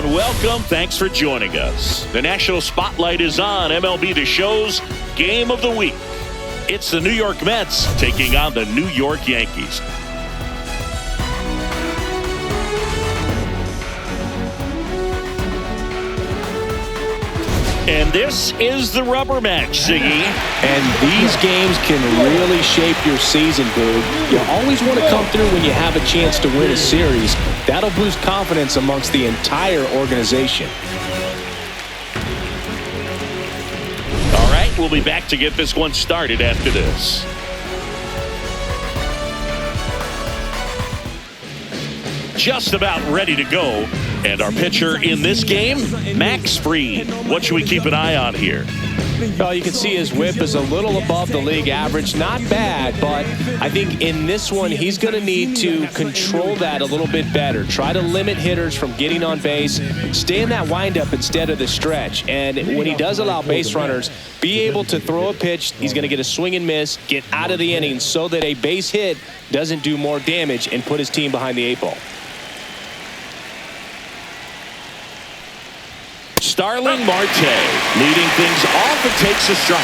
and welcome. Thanks for joining us. The national spotlight is on MLB The Show's Game of the Week. It's the New York Mets taking on the New York Yankees. And this is the rubber match, Ziggy. And these games can really shape your season, Boog. You always want to come through when you have a chance to win a series. That'll boost confidence amongst the entire organization. All right, we'll be back to get this one started after this. Just about ready to go. And our pitcher in this game, Max Fried. What should we keep an eye on here? Well, you can see his whip is a little above the league average. Not bad, but I think in this one, he's going to need to control that a little bit better. Try to limit hitters from getting on base. Stay in that windup instead of the stretch. And when he does allow base runners, be able to throw a pitch. He's going to get a swing and miss, get out of the inning so that a base hit doesn't do more damage and put his team behind the 8 ball. Starling Marte leading things off and takes a strike.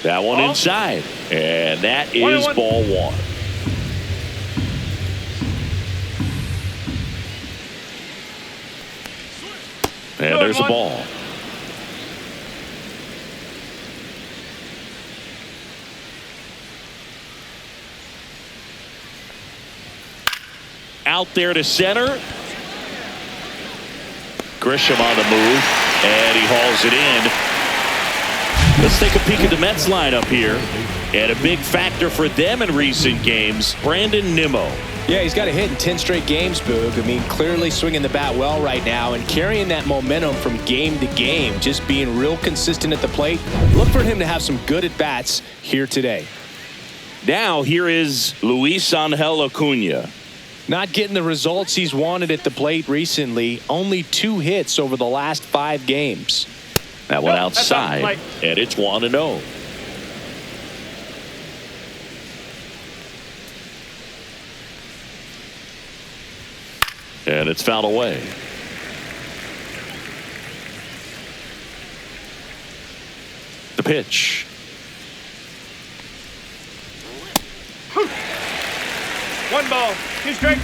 That one inside, and that is ball 1. And there's a ball. Out there to center. Grisham on the move, and he hauls it in. Let's take a peek at the Mets lineup here. And a big factor for them in recent games, Brandon Nimmo. Yeah, he's got a hit in 10 straight games, Boog. I mean, clearly swinging the bat well right now and carrying that momentum from game to game, just being real consistent at the plate. Look for him to have some good at-bats here today. Now here is Luis Angel Acuna. Not getting the results he's wanted at the plate recently. Only 2 hits over the last 5 games. That one outside, and it's 1-0. And it's fouled away. The pitch. One ball, 2 strikes.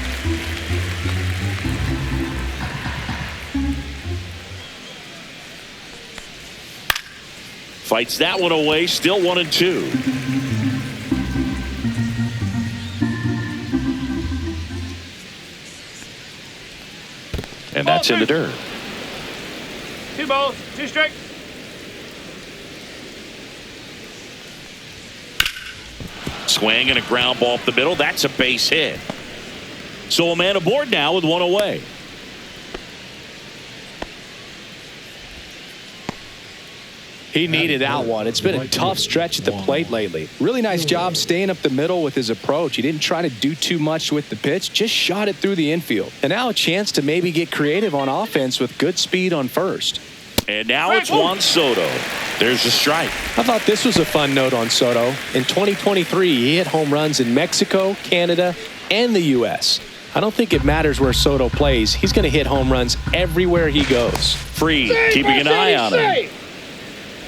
Fights that one away, still 1-2. And that's in the dirt. 2 balls, 2 strikes. Swing and a ground ball up the middle. That's a base hit. So a man aboard now with 1 away. He needed that one. It's been a tough stretch at the plate lately. Really nice job staying up the middle with his approach. He didn't try to do too much with the pitch, just shot it through the infield. And now a chance to maybe get creative on offense with good speed on first. And now it's Juan Soto. There's a strike. I thought this was a fun note on Soto. In 2023, he hit home runs in Mexico, Canada, and the U.S. I don't think it matters where Soto plays. He's going to hit home runs everywhere he goes. Fried keeping an eye on him.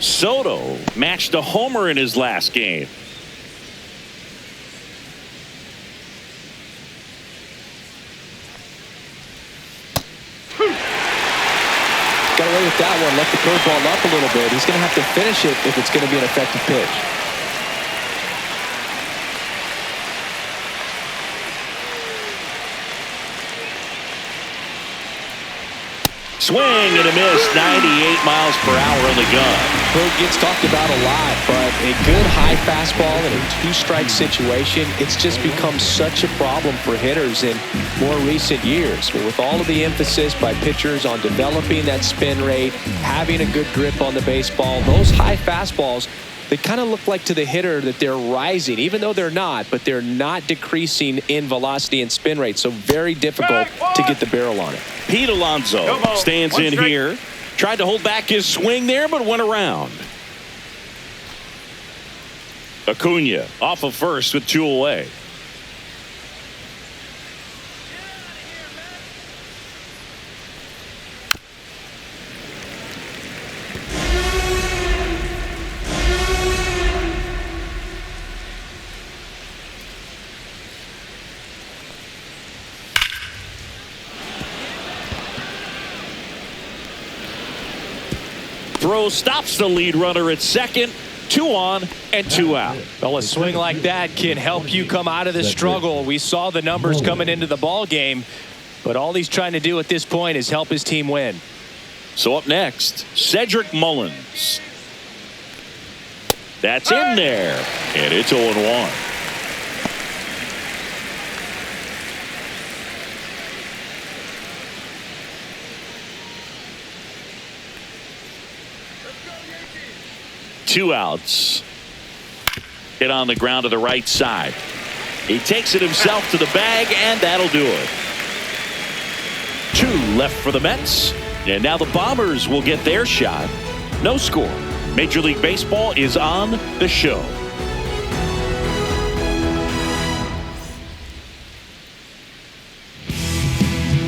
Soto matched a homer in his last game. Got away with that one. Let the curveball up a little bit. He's going to have to finish it if it's going to be an effective pitch. Swing and a miss, 98 miles per hour in the gun. Boog gets talked about a lot, but a good high fastball in a 2-strike situation, it's just become such a problem for hitters in more recent years. But with all of the emphasis by pitchers on developing that spin rate, having a good grip on the baseball, those high fastballs, they kind of look like to the hitter that they're rising, even though they're not, but they're not decreasing in velocity and spin rate. So very difficult to get the barrel on it. Pete Alonso stands in here. Tried to hold back his swing there, but went around. Acuna off of first with 2 away. Throw stops the lead runner at second. 2 on and 2 out. Well, a swing like that can help you come out of the struggle. We saw the numbers coming into the ball game, but all he's trying to do at this point is help his team win. So up next, Cedric Mullins. That's in there, and it's 0-1. Two outs. Hit on the ground to the right side. He takes it himself to the bag, and that'll do it. 2 left for the Mets, and now the Bombers will get their shot. No score. Major League Baseball is on the show.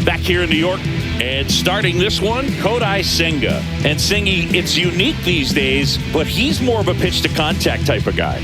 Back here in New York, and starting this one, Kodai Senga. And Singy, it's unique these days, but he's more of a pitch-to-contact type of guy.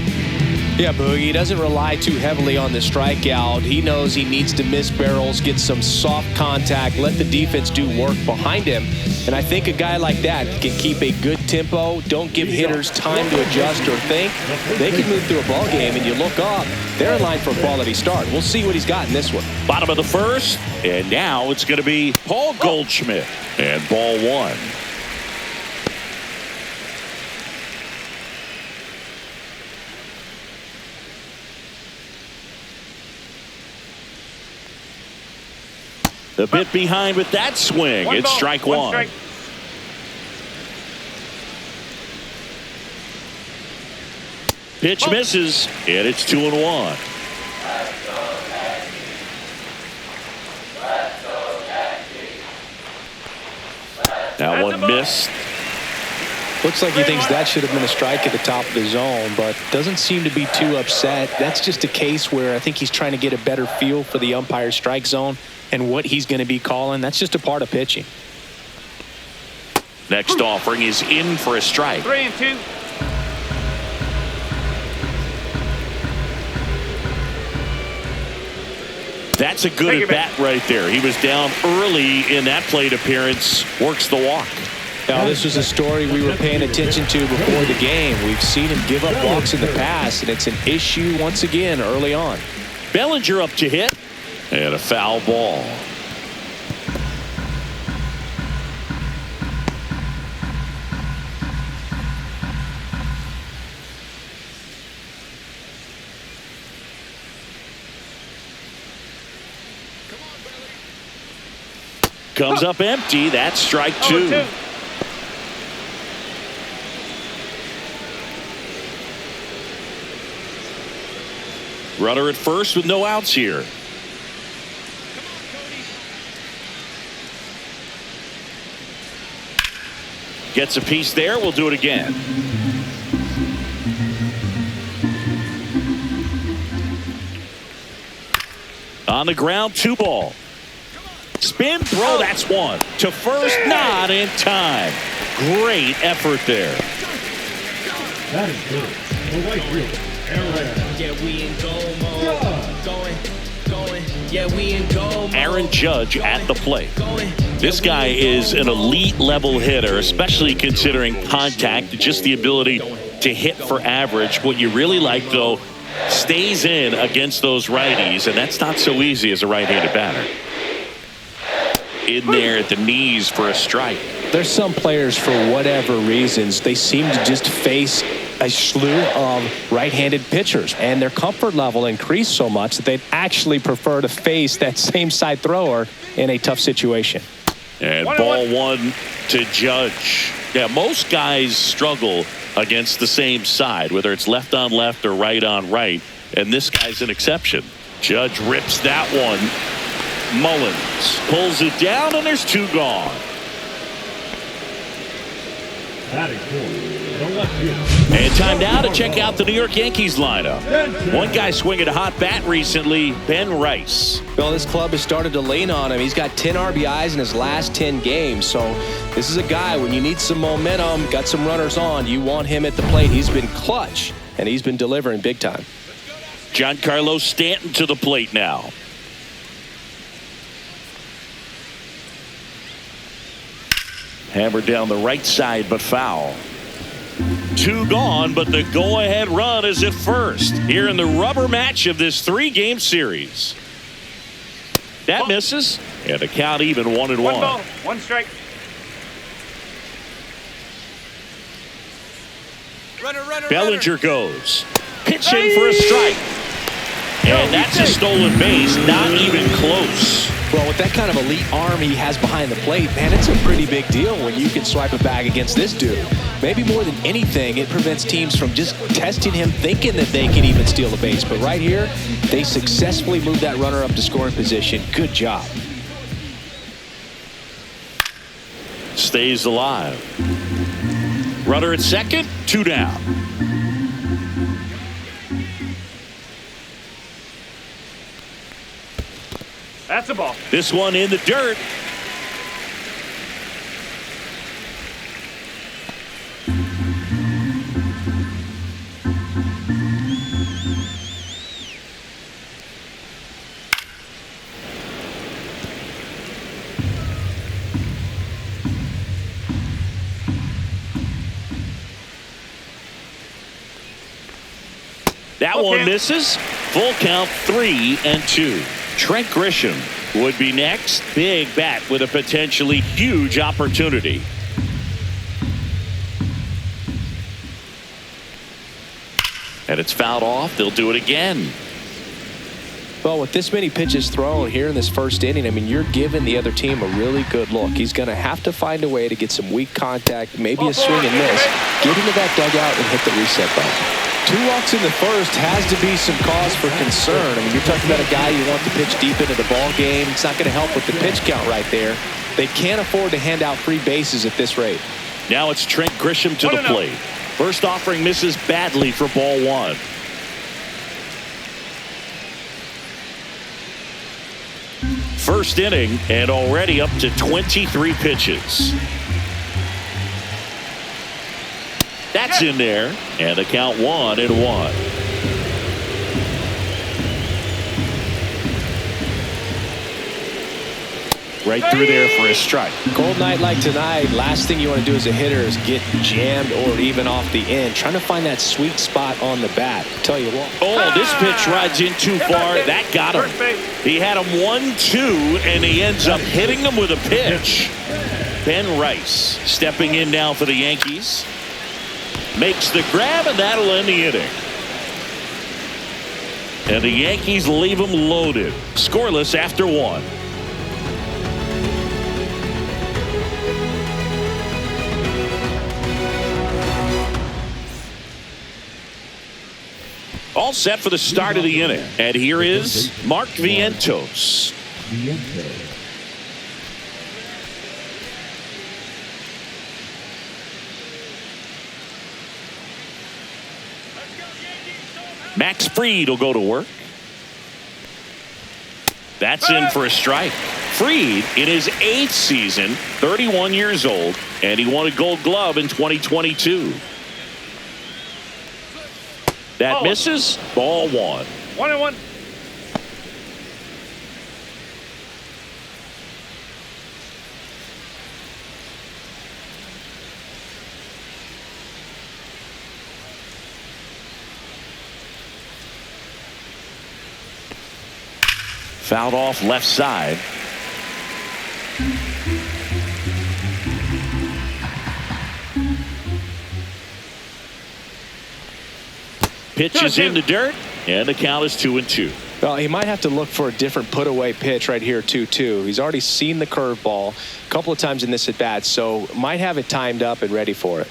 Yeah, Boogie, he doesn't rely too heavily on the strikeout. He knows he needs to miss barrels, get some soft contact, let the defense do work behind him. And I think a guy like that can keep a good tempo, don't give hitters time to adjust or think. They can move through a ball game, and you look up, they're in line for a quality start. We'll see what he's got in this one. Bottom of the first, and now it's going to be Paul Goldschmidt, and ball 1. A bit behind with that swing. It's strike 1. Strike. Pitch misses, and it's 2-1. That one missed. Looks like he thinks that should have been a strike at the top of the zone, but doesn't seem to be too upset. That's just a case where I think he's trying to get a better feel for the umpire's strike zone and what he's going to be calling. That's just a part of pitching. Next offering is in for a strike. 3-2. That's a good at bat right there. He was down early in that plate appearance. Works the walk. Now, this was a story we were paying attention to before the game. We've seen him give up walks in the past, and it's an issue once again early on. Bellinger up to hit, and a foul ball. Comes up empty. That's strike 2. Runner at first with no outs here. Gets a piece there. We'll do it again. On the ground, 2 ball. Spin throw, that's 1. To first, not in time. Great effort there. That is good. The right fielder, Yeah, we in goal mode. Going. Yeah, we in goal mode. Aaron Judge at the plate. This guy is an elite level hitter, especially considering contact, just the ability to hit for average. What you really like, though, stays in against those righties, and that's not so easy as a right-handed batter. In there at the knees for a strike. There's some players, for whatever reasons, they seem to just face a slew of right-handed pitchers, and their comfort level increased so much that they'd actually prefer to face that same side thrower in a tough situation. And ball 1 to Judge. Yeah, most guys struggle against the same side, whether it's left on left or right on right, and this guy's an exception. Judge rips that one. Mullins pulls it down, and there's 2 gone. Batting fourth, the left fielder. And time now to check out the New York Yankees lineup. One guy swinging a hot bat recently, Ben Rice. Well, this club has started to lean on him. He's got 10 RBIs in his last 10 games. So this is a guy, when you need some momentum, got some runners on, you want him at the plate. He's been clutch, and he's been delivering big time. Giancarlo Stanton to the plate now. Hammered down the right side, but foul. 2 gone, but the go-ahead run is at first here in the rubber match of this 3-game series. That misses, and the count even 1-1. 1 ball, 1 strike. Bellinger goes. Pitching for a strike. And that's a stolen base, not even close. Well, with that kind of elite arm he has behind the plate, man, it's a pretty big deal when you can swipe a bag against this dude. Maybe more than anything, it prevents teams from just testing him, thinking that they can even steal a base. But right here, they successfully moved that runner up to scoring position. Good job. Stays alive. Runner at second, 2 down. That's a ball. This one in the dirt. That one misses. Full count, 3-2. Trent Grisham would be next. Big bat with a potentially huge opportunity. And it's fouled off. They'll do it again. Well, with this many pitches thrown here in this first inning, I mean, you're giving the other team a really good look. He's going to have to find a way to get some weak contact, maybe a swing and miss, get into that dugout and hit the reset button. 2 walks in the first has to be some cause for concern. I mean, you're talking about a guy you want to pitch deep into the ball game. It's not going to help with the pitch count right there. They can't afford to hand out free bases at this rate. Now it's Trent Grisham to the plate. First offering misses badly for ball 1. First inning and already up to 23 pitches. That's in there, and the count 1-1. Right through there for a strike. Cold night like tonight, last thing you want to do as a hitter is get jammed or even off the end. Trying to find that sweet spot on the bat. Tell you what. Oh, this pitch rides in too far. That got him. He had him 1-2, and he ends up hitting him with a pitch. Ben Rice stepping in now for the Yankees. Makes the grab, and that'll end the inning. And the Yankees leave them loaded. Scoreless after 1. All set for the start of the inning. And here is Mark Vientos. Max Fried will go to work. That's in for a strike. Fried in his 8th season, 31 years old, and he won a Gold Glove in 2022. That misses. Ball 1. 1-1. Fouled off left side. Pitch is in the dirt, and the count is 2-2. Well, he might have to look for a different put-away pitch right here, 2-2. He's already seen the curveball a couple of times in this at-bat, so might have it timed up and ready for it.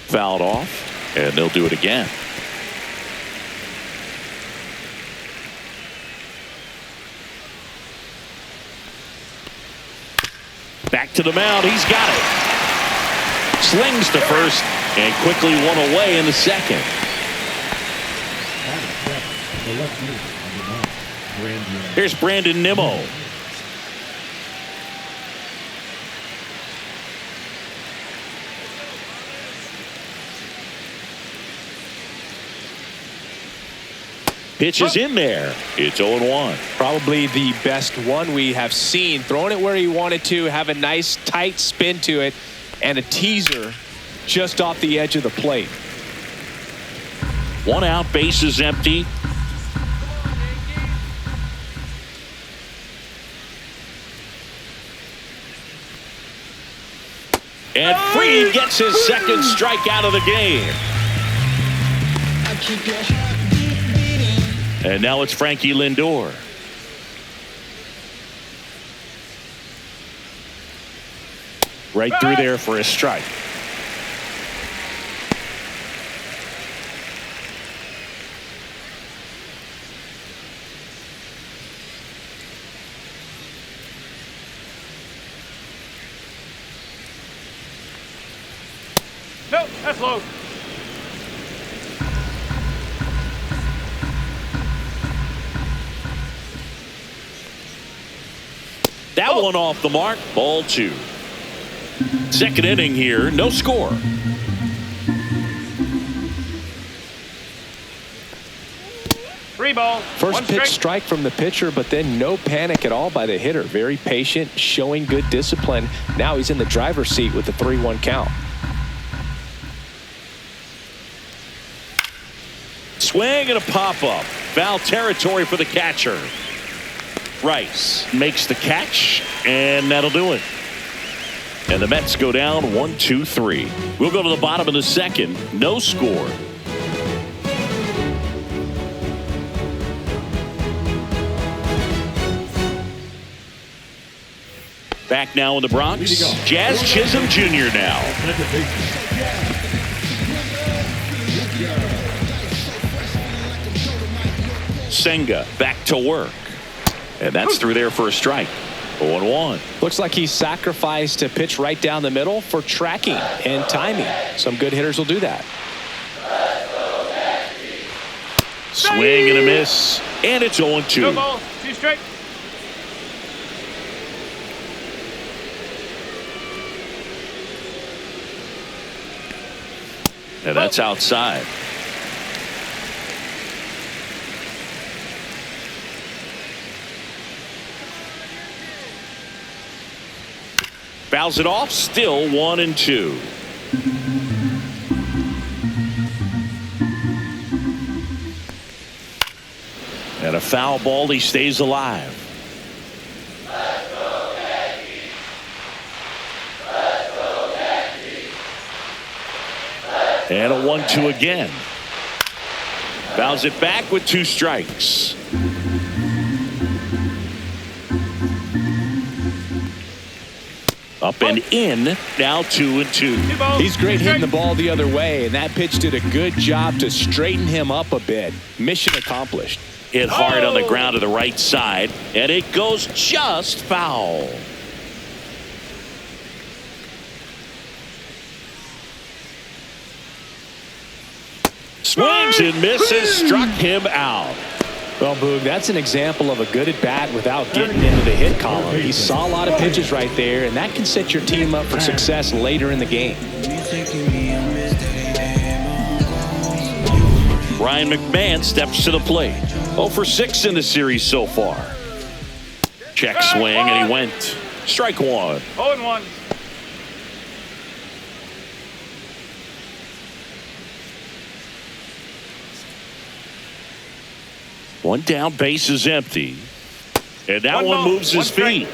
Fouled off. And they'll do it again. Back to the mound. He's got it. Slings to first and quickly one away in the second. Here's Brandon Nimmo. Pitch is in there. It's 0-1. Probably the best one we have seen. Throwing it where he wanted to, have a nice tight spin to it, and a teaser just off the edge of the plate. 1 out, bases empty. And Fried gets his second strikeout of the game. And now it's Frankie Lindor. Right through there for a strike. Nope, that's low. That one off the mark. Ball 2. Second inning here. No score. Free ball. First pitch strike from the pitcher, but then no panic at all by the hitter. Very patient, showing good discipline. Now he's in the driver's seat with the 3-1 count. Swing and a pop-up. Foul territory for the catcher. Rice makes the catch, and that'll do it. And the Mets go down 1-2-3. We'll go to the bottom of the second. No score. Back now in the Bronx. Jazz Chisholm Jr. now. Senga back to work. And that's through there for a strike. 0-1. Looks like he sacrificed a pitch right down the middle for tracking and timing. Some good hitters will do that. Swing and a miss. And it's 0-2. No ball. 2 strike. And that's outside. Fouls it off. Still 1-2. And a foul ball. He stays alive. Let's go Yankees. Let's go Yankees. And a 1-2 again. Fouls it back with 2 strikes. Up and in. Now 2-2. He's great hitting the ball the other way, and that pitch did a good job to straighten him up a bit. Mission accomplished. Hit hard on the ground to the right side, and it goes just foul. Swings and misses, struck him out. Well, Boog, that's an example of a good at bat without getting into the hit column. He saw a lot of pitches right there, and that can set your team up for success later in the game. Ryan McMahon steps to the plate. 0 for 6 in the series so far. Check swing, and he went. Strike 1. 0-1. One down, base is empty. And that one moves his feet.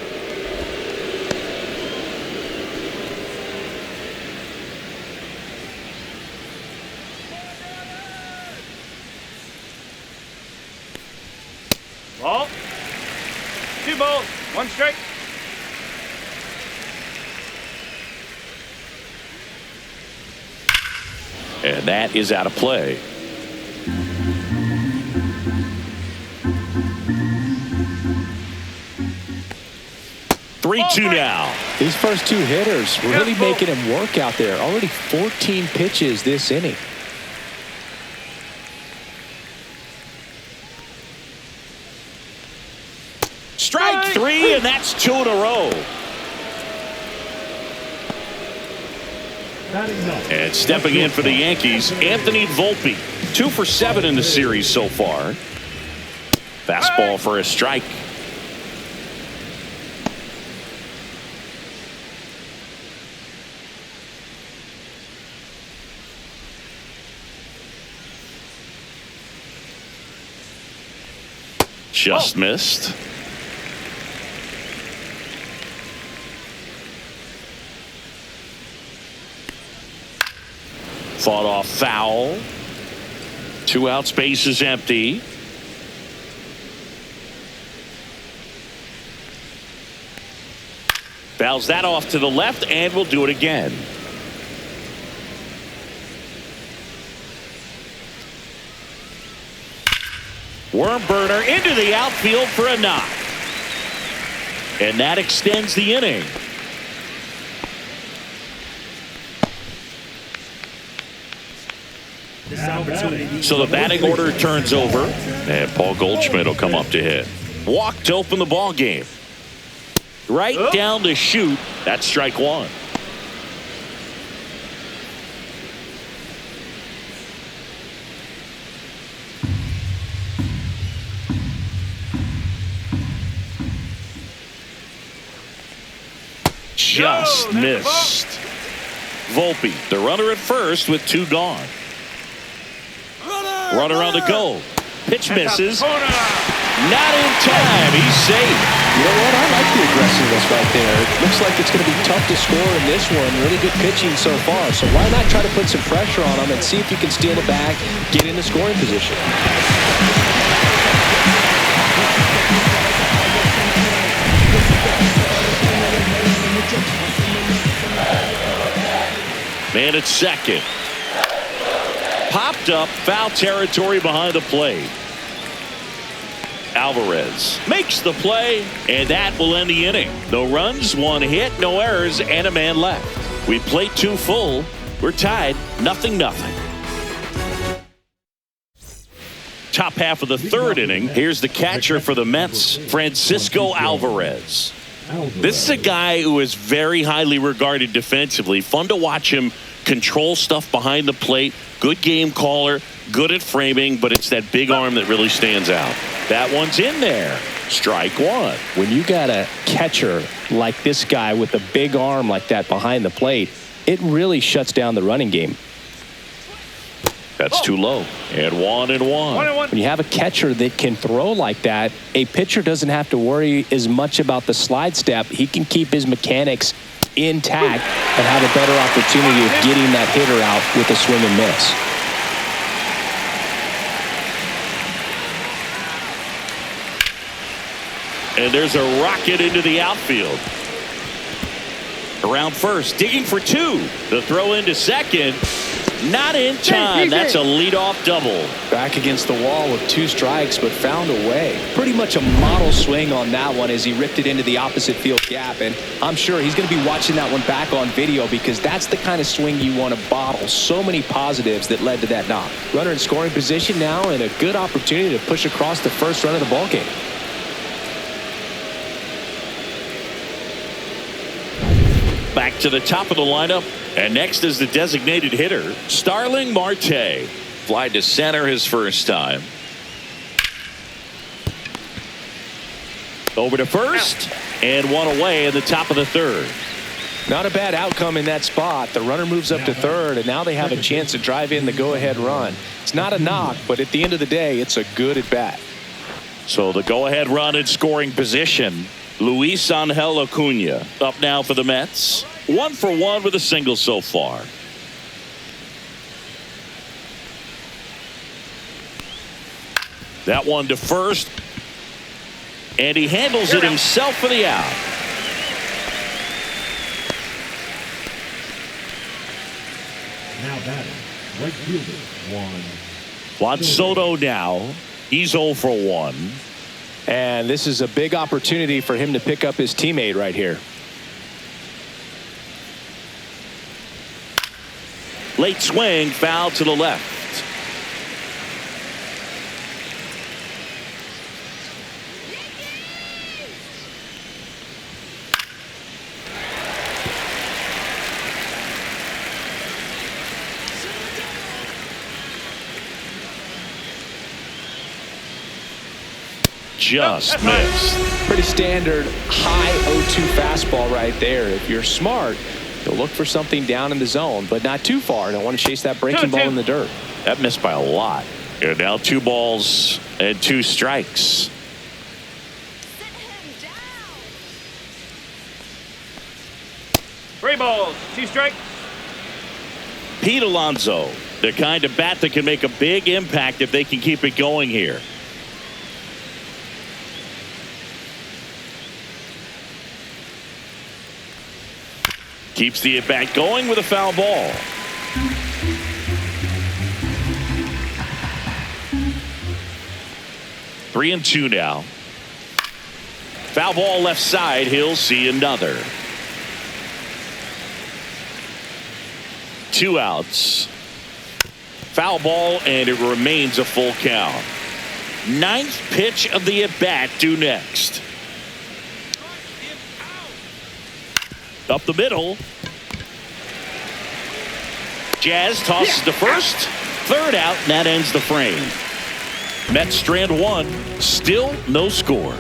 Ball. 2 balls. 1 strike. And that is out of play. Three-two now. These first two hitters really making him work out there. Already 14 pitches this inning. Strike three, and that's two in a row. And stepping in for the Yankees, Anthony Volpe. 2 for 7 in the series so far. Fastball for a strike. Just missed. Fought off foul. 2 outs, base is empty. Fouls that off to the left, and we'll do it again. Worm burner into the outfield for a knock. And that extends the inning. So the batting order turns over, and Paul Goldschmidt will come up to hit. Walk to open the ball game. Right down the chute. That's strike one. Just missed. Volpe, the runner at first with 2 gone. Runner on the go. Pitch misses. Not in time. He's safe. You know what? I like the aggressiveness right there. It looks like it's going to be tough to score in this one. Really good pitching so far. So why not try to put some pressure on him and see if you can steal it back, get in the scoring position. Man at second. Popped up, foul territory behind the plate. Alvarez makes the play, and that will end the inning. No runs, 1 hit, no errors, and a man left. We played 2 full. We're tied, 0-0. Top half of the 3rd inning. Here's the catcher for the Mets, Francisco Alvarez. This is a guy who is very highly regarded defensively. Fun to watch him control stuff behind the plate. Good game caller, good at framing, but it's that big arm that really stands out. That one's in there. Strike one. When you got a catcher like this guy with a big arm like that behind the plate, it really shuts down the running game. That's too low. And 1-1. When you have a catcher that can throw like that, a pitcher doesn't have to worry as much about the slide step. He can keep his mechanics intact and have a better opportunity of getting that hitter out with a swing and miss. And there's a rocket into the outfield. Around first, digging for 2. The throw into second. Not in time. That's a leadoff double. Back against the wall with 2 strikes, but found a way. Pretty much a model swing on that one as he ripped it into the opposite field gap. And I'm sure he's going to be watching that one back on video because that's the kind of swing you want to bottle. So many positives that led to that knock. Runner in scoring position now and a good opportunity to push across the first run of the ball game. Back to the top of the lineup, and next is the designated hitter, Starling Marte. Fly to center his first time. Over to first, and 1 away in the top of the 3rd. Not a bad outcome in that spot. The runner moves up to 3rd, and now they have a chance to drive in the go-ahead run. It's not a knock, but at the end of the day, it's a good at-bat. So the go-ahead run in scoring position. Luis Angel Acuna up now for the Mets. 1 for 1 with a single so far. That one to first. And he handles it himself for the out. Now batting, Right fielder, 1. Juan Soto now. He's 0 for 1. And this is a big opportunity for him to pick up his teammate right here. Late swing, foul to the left. Just missed. Pretty standard high 0-2 fastball right there. If you're smart, you'll look for something down in the zone, but not too far. Don't want to chase that breaking ball in the dirt. That missed by a lot. And now 2 balls and 2 strikes. Three balls, 2 strikes. Pete Alonso, the kind of bat that can make a big impact if they can keep it going here. Keeps the at-bat going with a foul ball. Three and 2 now. Foul ball left side. He'll see another. 2 outs. Foul ball, and it remains a full count. 9th pitch of the at-bat due next. Up the middle. Jazz tosses to first. 3rd out, and that ends the frame. Mets strand 1. Still no score.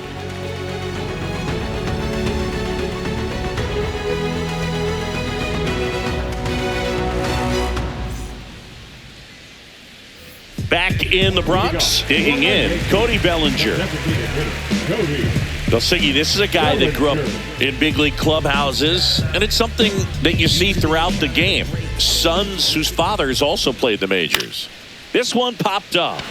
Back in the Bronx, digging in, Cody Bellinger. Belsingi, this is a guy that grew up in big league clubhouses, and it's something that you see throughout the game. Sons whose fathers also played the majors. This one popped up.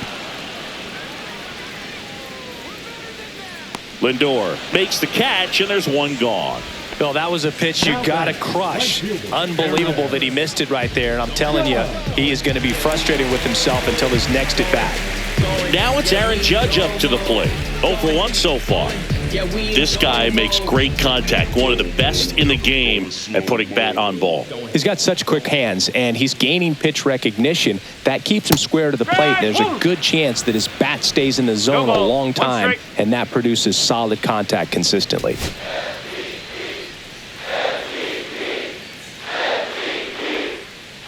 Lindor makes the catch, and there's 1 gone. Bill, that was a pitch you got to crush. Unbelievable that he missed it right there. And I'm telling you, he is going to be frustrated with himself until his next at bat. Now it's Aaron Judge up to the plate. 0 for 1 so far. This guy makes great contact. One of the best in the game at putting bat on ball. He's got such quick hands, and he's gaining pitch recognition. That keeps him square to the plate. There's a good chance that his bat stays in the zone a long time, and that produces solid contact consistently.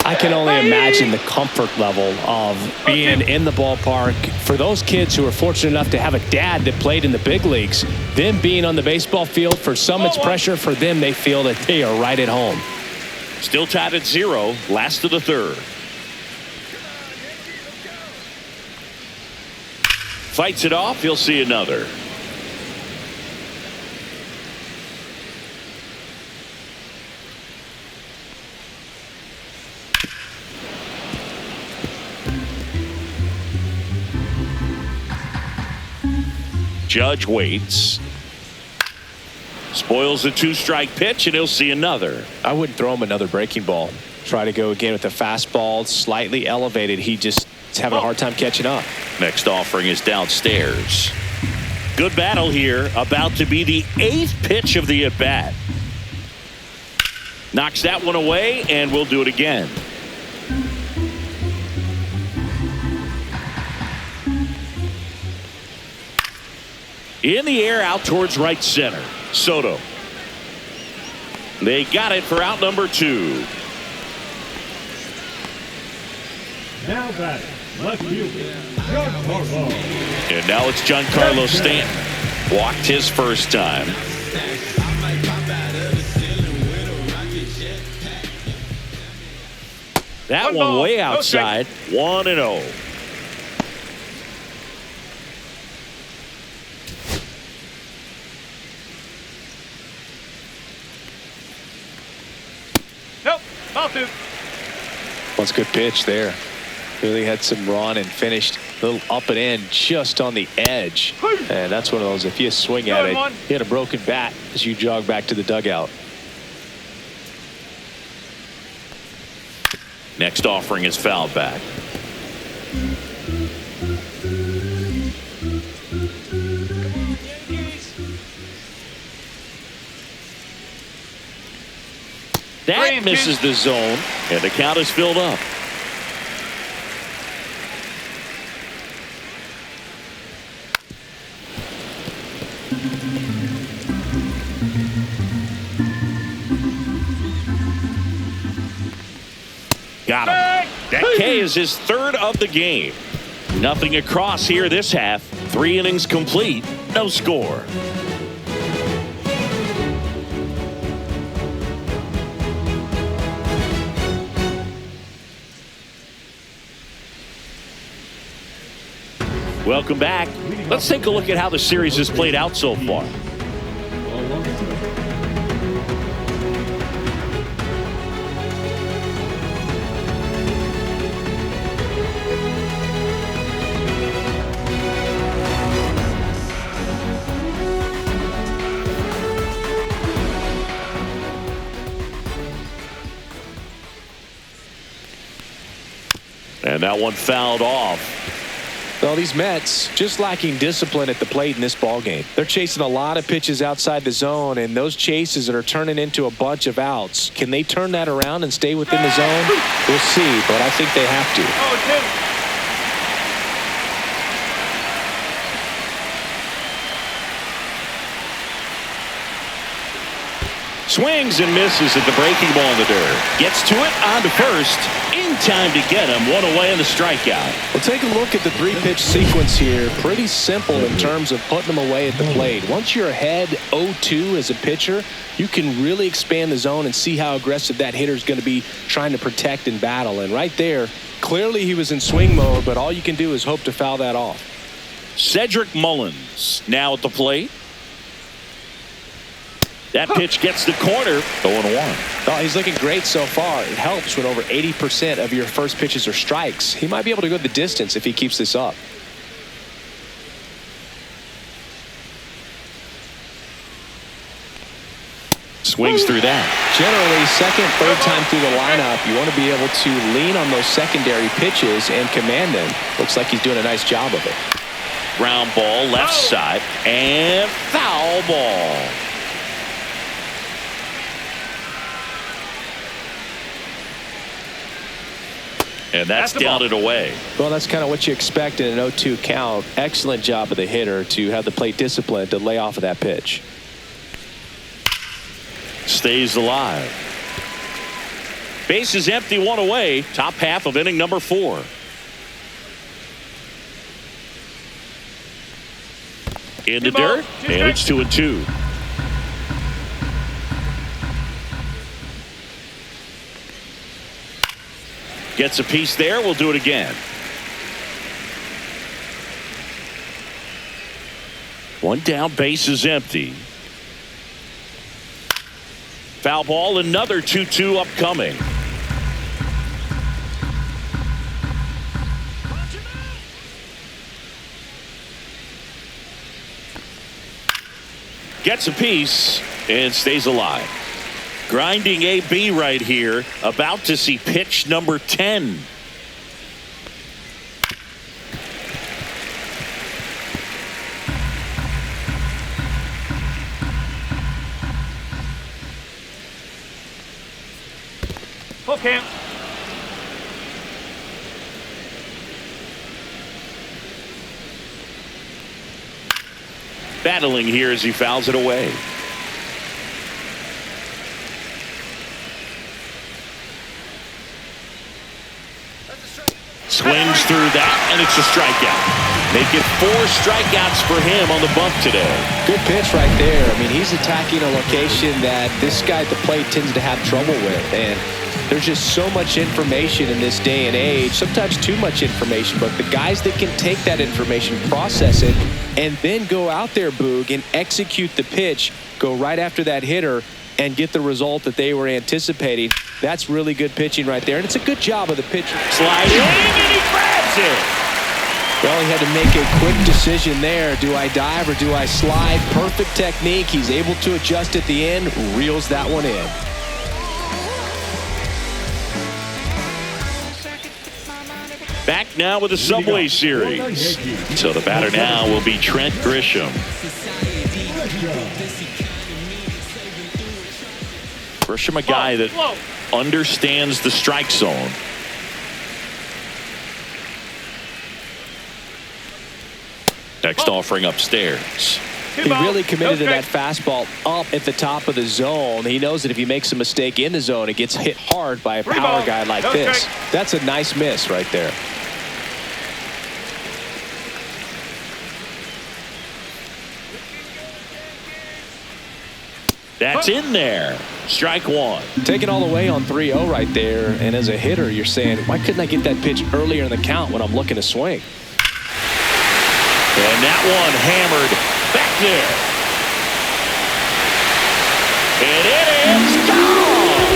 I can only imagine the comfort level of being in the ballpark for those kids who are fortunate enough to have a dad that played in the big leagues. Them being on the baseball field, for some it's pressure. For them, they feel that they are right at home. Still tied at 0, last of the 3rd. Fights it off, he'll see another. Judge waits. Spoils the 2-strike pitch, and he'll see another. I wouldn't throw him another breaking ball. Try to go again with the fastball, slightly elevated. He just is having a hard time catching up. Next offering is downstairs. Good battle here. About to be the 8th pitch of the at-bat. Knocks that one away, and we'll do it again. In the air, out towards right center. Soto. They got it for out number 2. Now batting, left fielder, Giancarlo. And now it's Giancarlo Stanton. Walked his first time. That one way outside. 1-0. That's a good pitch there. Really had some run and finished a little up and in just on the edge. And that's one of those, if you swing at it, you hit a broken bat as you jog back to the dugout. Next offering is fouled back. That misses the zone, and the count is filled up. Got him. That K is his third of the game. Nothing across here this half. 3 innings complete. No score. Welcome back. Let's take a look at how the series has played out so far. And that one fouled off. Well, these Mets just lacking discipline at the plate in this ballgame. They're chasing a lot of pitches outside the zone, and those chases are turning into a bunch of outs. Can they turn that around and stay within the zone? We'll see, but I think they have to. Swings and misses at the breaking ball in the dirt. Gets to it on to first. In time to get him. One away in the strikeout. Well, take a look at the 3-pitch sequence here. Pretty simple in terms of putting them away at the plate. Once you're ahead 0-2 as a pitcher, you can really expand the zone and see how aggressive that hitter is going to be trying to protect and battle. And right there, clearly he was in swing mode, but all you can do is hope to foul that off. Cedric Mullins now at the plate. That pitch gets the corner. 0-1. Oh, he's looking great so far. It helps when over 80% of your first pitches are strikes. He might be able to go the distance if he keeps this up. Swings through that. Generally, second, third time through the lineup, you want to be able to lean on those secondary pitches and command them. Looks like he's doing a nice job of it. Ground ball left side and foul ball. And that's down and away. Well, that's kind of what you expect in an 0-2 count. Excellent job of the hitter to have the plate discipline to lay off of that pitch. Stays alive. Base is empty, 1 away. Top half of inning number 4. In the dirt, and it's 2-2. Gets a piece there. We'll do it again. 1 down, base is empty. Foul ball, another 2-2 upcoming. Gets a piece and stays alive. Grinding AB right here, about to see pitch number 10. Full count. Battling here as he fouls it away. Swings through that, and it's a strikeout. Make it 4 strikeouts for him on the bump today. Good pitch right there. I mean, he's attacking a location that this guy at the plate tends to have trouble with. And there's just so much information in this day and age, sometimes too much information. But the guys that can take that information, process it, and then go out there, Boog, and execute the pitch, go right after that hitter, and get the result that they were anticipating. That's really good pitching right there, and it's a good job of the pitcher. Sliding, and he grabs it. Well, he had to make a quick decision there. Do I dive or do I slide? Perfect technique. He's able to adjust at the end, reels that one in. Back now with the Subway Series. So the batter now will be Trent Grisham. Grisham, a guy that understands the strike zone. Next offering upstairs. He really committed to that fastball up at the top of the zone. He knows that if he makes a mistake in the zone, it gets hit hard by a power guy like this. That's a nice miss right there. That's in there. Strike one. Taking all the way on 3-0 right there. And as a hitter, you're saying, why couldn't I get that pitch earlier in the count when I'm looking to swing? And that one hammered back there. And it is gone.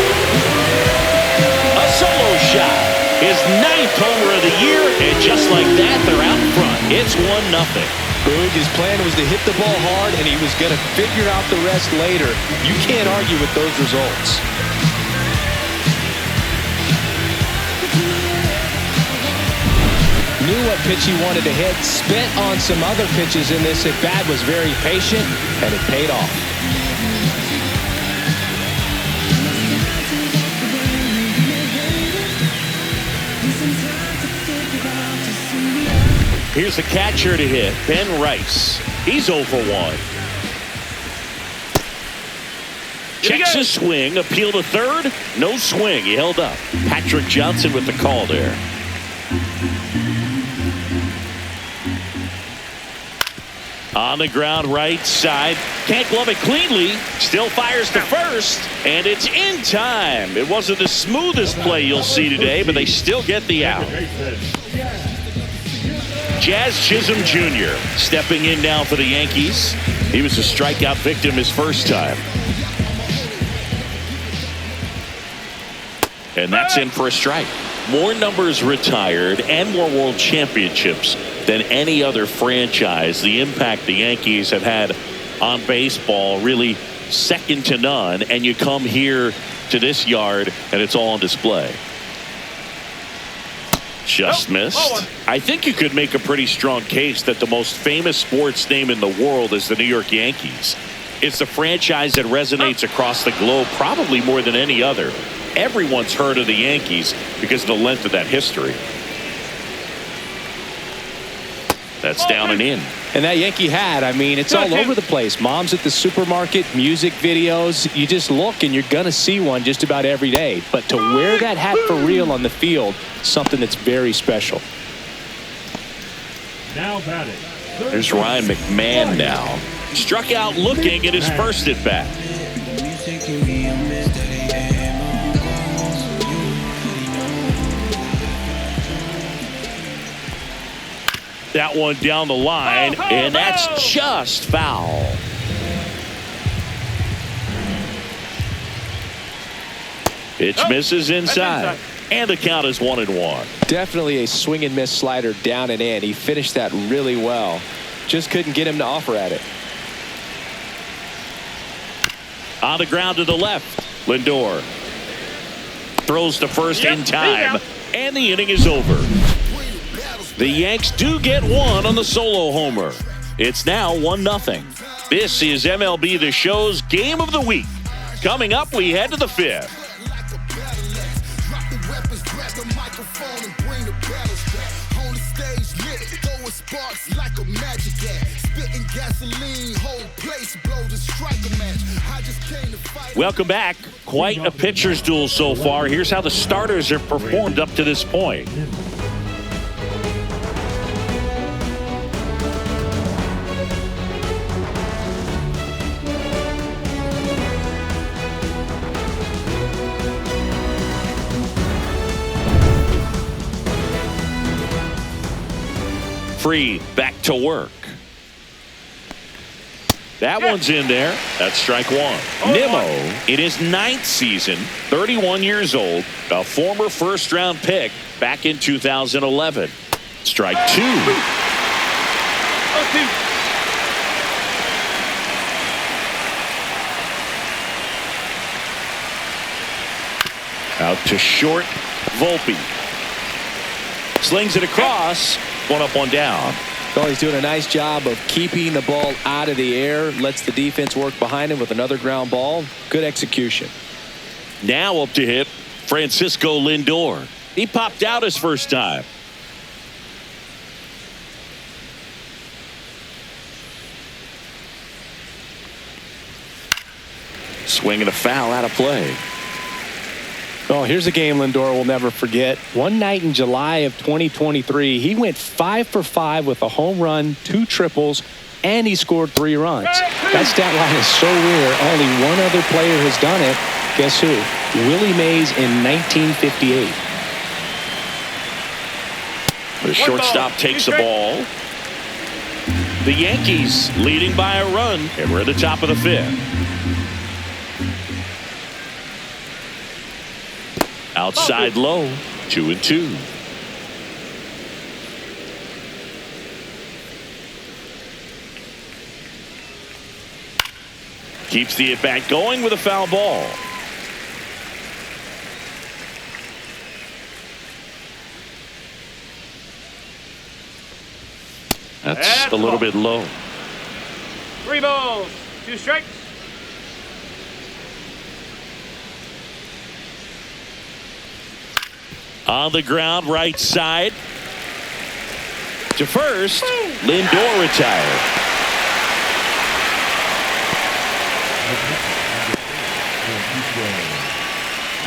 A solo shot. His 9th homer of the year. And just like that, they're out front. It's 1-0. Boog, his plan was to hit the ball hard, and he was going to figure out the rest later. You can't argue with those results. Knew what pitch he wanted to hit, spent on some other pitches in this at-bat, was very patient, and it paid off. Here's the catcher to hit, Ben Rice. He's 0 for 1. Checks his swing, appeal to third, no swing. He held up. Patrick Johnson with the call there. On the ground right side, can't glove it cleanly, still fires to first, and it's in time. It wasn't the smoothest play you'll see today, but they still get the out. Jazz Chisholm Jr. stepping in now for the Yankees. He was a strikeout victim his first time. And that's in for a strike. More numbers retired and more world championships than any other franchise. The impact the Yankees have had on baseball really second to none. And you come here to this yard and it's all on display. Just missed. I think you could make a pretty strong case that the most famous sports name in the world is the New York Yankees. It's a franchise that resonates across the globe probably more than any other. Everyone's heard of the Yankees because of the length of that history. That's down and in. And that Yankee hat, I mean, it's all over the place. Moms at the supermarket, music videos. You just look and you're going to see one just about every day. But to wear that hat for real on the field, something that's very special. Now batting. There's Ryan McMahon now. Struck out looking at his first at bat. That one down the line, and that's just foul. Pitch misses inside, and the count is 1-1. Definitely a swing and miss slider down and in. He finished that really well. Just couldn't get him to offer at it. On the ground to the left, Lindor throws to first in time, and the inning is over. The Yanks do get one on the solo homer. It's now 1-0. This is MLB The Show's Game of the Week. Coming up, we head to the 5th. Welcome back. Quite a pitcher's duel so far. Here's how the starters have performed up to this point. Free back to work. That one's in there. That's strike one. Nimmo in his 9th season, 31 years old, a former first-round pick back in 2011. Strike two. Out to short, Volpe. Slings it across. One up, one down. Well, he's doing a nice job of keeping the ball out of the air. Lets the defense work behind him with another ground ball. Good execution. Now up to hit Francisco Lindor. He popped out his first time. Swinging a foul out of play. Oh, here's a game Lindor will never forget. One night in July of 2023, he went 5 for 5 with a home run, 2 triples, and he scored 3 runs. That stat line is so rare. Only one other player has done it. Guess who? Willie Mays in 1958. The shortstop takes the ball. The Yankees leading by a run, and we're at the top of the 5th. Outside low, 2-2. Keeps the at-bat going with a foul ball. That's a little bit low. 3 balls, 2 strikes. On the ground, right side. To first, Lindor retired.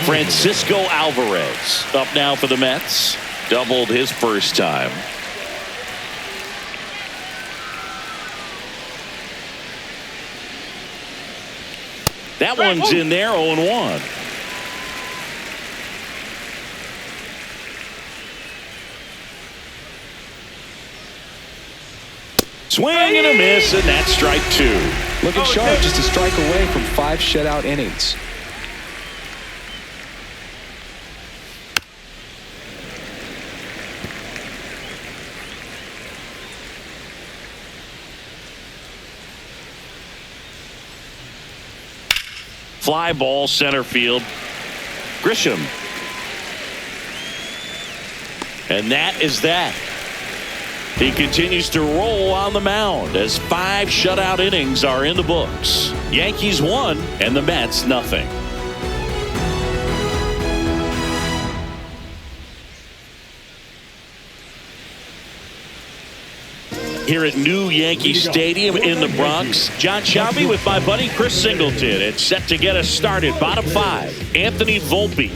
Francisco Alvarez up now for the Mets. Doubled his first time. That one's in there, 0-1. Swing and a miss, and that's strike 2. Looking sharp, just a strike away from 5 shutout innings. Fly ball center field. Grisham. And that is that. He continues to roll on the mound as 5 shutout innings are in the books. Yankees 1 and the Mets nothing. Here at New Yankee Stadium in the Bronx, John Shelby with my buddy Chris Singleton. It's set to get us started. Bottom 5, Anthony Volpe.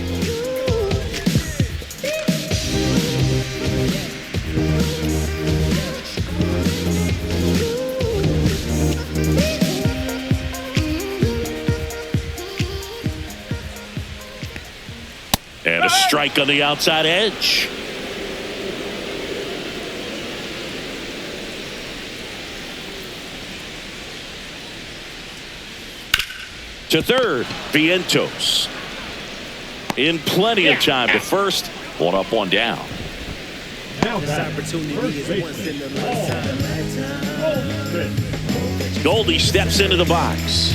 And a strike on the outside edge. To third, Vientos. In plenty of time to first. 1 up, 1 down. Now Goldie steps into the box.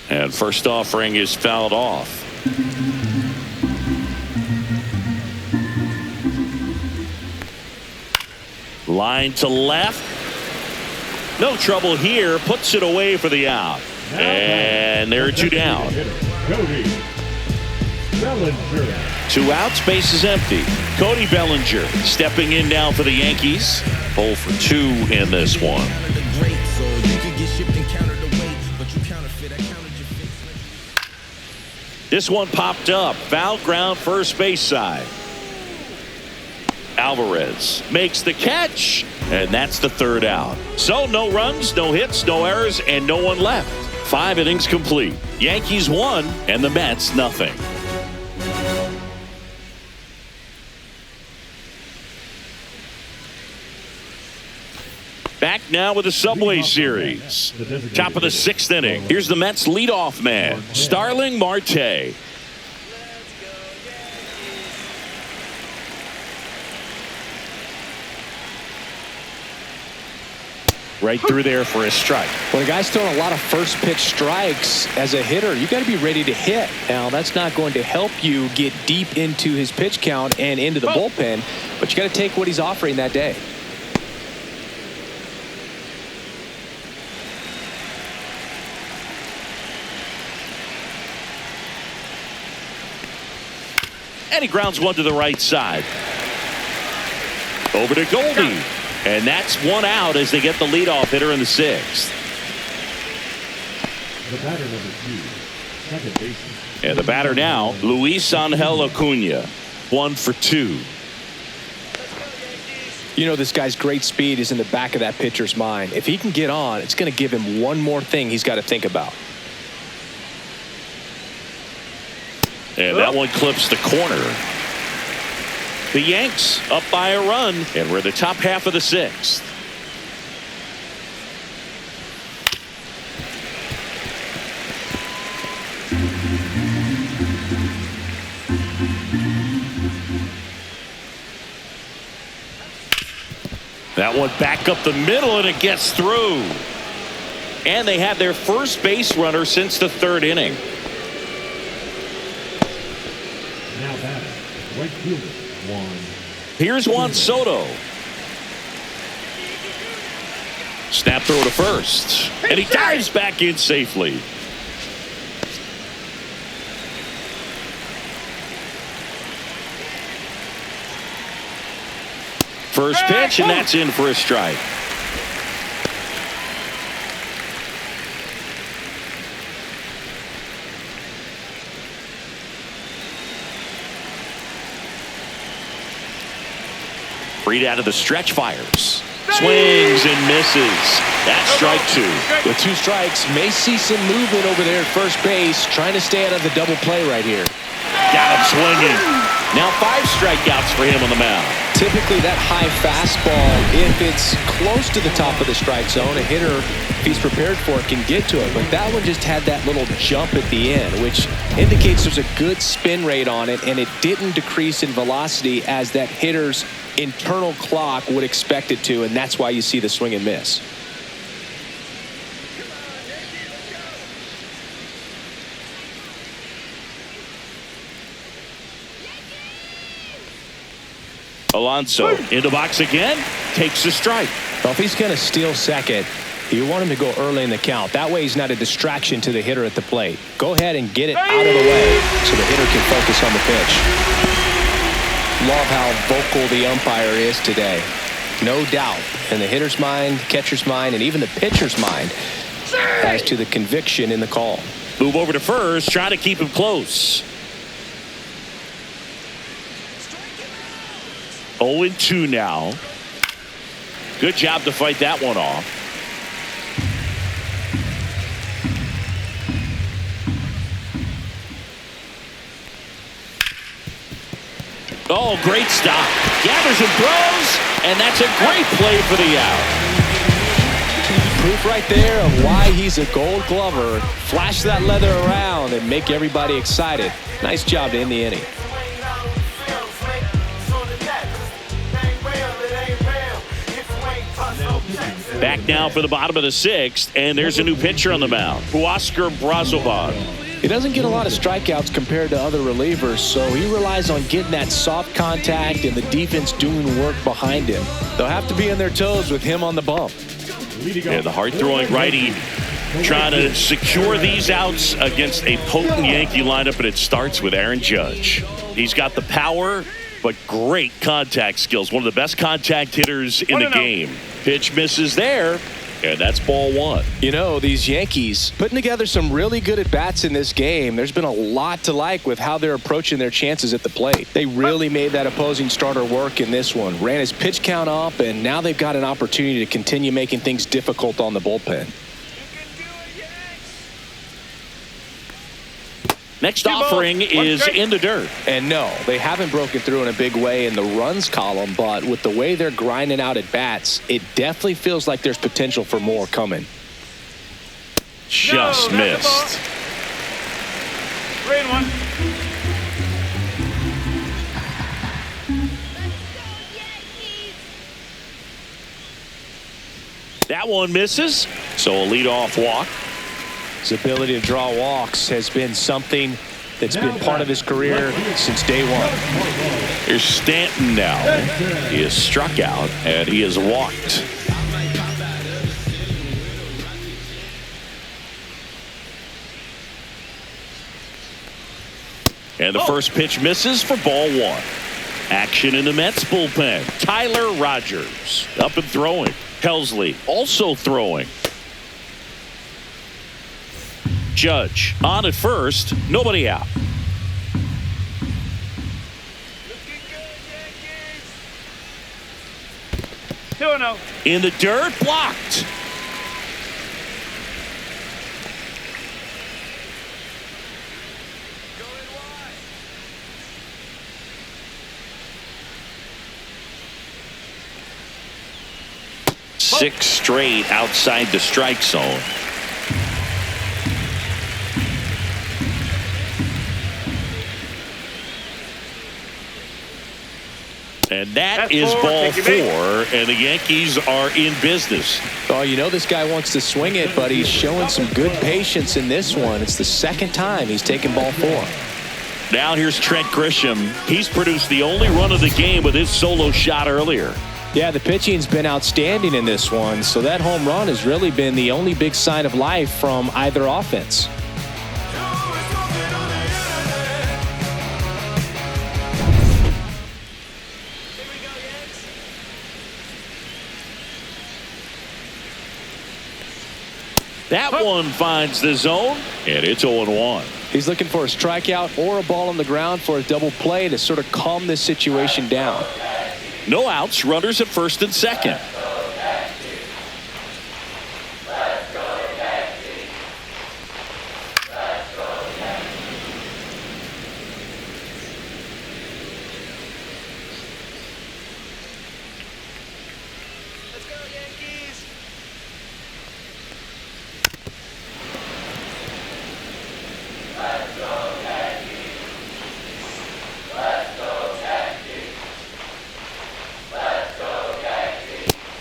And first offering is fouled off. Line to left. No trouble here. Puts it away for the out. And there are 2 down. 2 outs. Base is empty. Cody Bellinger stepping in now for the Yankees. 0 for 2 in this one. This one popped up. Foul ground first base side. Alvarez makes the catch, and that's the 3rd out. So no runs, no hits, no errors, and no one left. 5 innings complete. Yankees 1 and the Mets nothing. Back now with the Subway Series. Top of the 6th inning. Here's the Mets leadoff man, Starling Marte. Right through there for a strike. When a guy's throwing a lot of first pitch strikes as a hitter, you got to be ready to hit. Now, that's not going to help you get deep into his pitch count and into the bullpen, but you got to take what he's offering that day. And he grounds one to the right side. Over to Goldie. And that's one out as they get the leadoff hitter in the sixth. The batter number 2, second baseman. And the batter now, Luis Angel Acuna. 1 for 2. You know, this guy's great speed is in the back of that pitcher's mind. If he can get on, it's going to give him one more thing he's got to think about. And that one clips the corner. The Yanks up by a run, and we're in the top half of the sixth. That one back up the middle, and it gets through. And they have their first base runner since the third inning. Now batter, right fielder, Juan. Here's Juan Soto. Snap throw to first. And he dives back in safely. First pitch, and that's in for a strike. Reed out of the stretch, fires. Swings and misses. That's strike 2. With 2 strikes, may see some movement over there at first base, trying to stay out of the double play right here. Got him swinging. Now 5 strikeouts for him on the mound. Typically that high fastball, if it's close to the top of the strike zone, a hitter, if he's prepared for it, can get to it. But that one just had that little jump at the end, which indicates there's a good spin rate on it, and it didn't decrease in velocity as that hitter's internal clock would expect it to, and that's why you see the swing and miss. Alonso in the box again, takes the strike. Well, if he's going to steal second, you want him to go early in the count. That way he's not a distraction to the hitter at the plate. Go ahead and get it out of the way so the hitter can focus on the pitch. Love how vocal the umpire is today. No doubt in the hitter's mind, catcher's mind, and even the pitcher's mind as to the conviction in the call. Move over to first, try to keep him close. 0-2 now. Good job to fight that one off. Oh, great stop. Gathers and throws, and that's a great play for the out. Proof right there of why he's a Gold Glover. Flash that leather around and make everybody excited. Nice job to end the inning. Back now for the bottom of the sixth, and there's a new pitcher on the mound, Oscar Brazovan. He doesn't get a lot of strikeouts compared to other relievers, so he relies on getting that soft contact and the defense doing work behind him. They'll have to be on their toes with him on the bump. And the hard-throwing righty trying to secure these outs against a potent Yankee lineup, and it starts with Aaron Judge. He's got the power, but great contact skills. One of the best contact hitters in the game. Pitch misses there, and that's ball 1. You know, these Yankees putting together some really good at-bats in this game. There's been a lot to like with how they're approaching their chances at the plate. They really made that opposing starter work in this one. Ran his pitch count up, and now they've got an opportunity to continue making things difficult on the bullpen. Next offering is in the dirt. And no, they haven't broken through in a big way in the runs column, but with the way they're grinding out at bats, it definitely feels like there's potential for more coming. Just missed. 3-1. That one misses. So a leadoff walk. His ability to draw walks has been something that's been part of his career since day one. Here's Stanton now. He is struck out and he is walked. And the first pitch misses for ball one. Action in the Mets bullpen. Tyler Rogers up and throwing. Helsley also throwing. Judge on at first, nobody out. Looking good, Yankees. 2-0. In the dirt, blocked. Going wide. Six straight outside the strike zone. And that is ball four, and the Yankees are in business. Oh, you know this guy wants to swing it, but he's showing some good patience in this one. It's the second time he's taken ball four. Now here's Trent Grisham. He's produced the only run of the game with his solo shot earlier. Yeah, the pitching's been outstanding in this one, so that home run has really been the only big sign of life from either offense. That one finds the zone, and it's 0-1. He's looking for a strikeout or a ball on the ground for a double play to sort of calm this situation down. No outs, runners at first and second. Let's go, Yankees.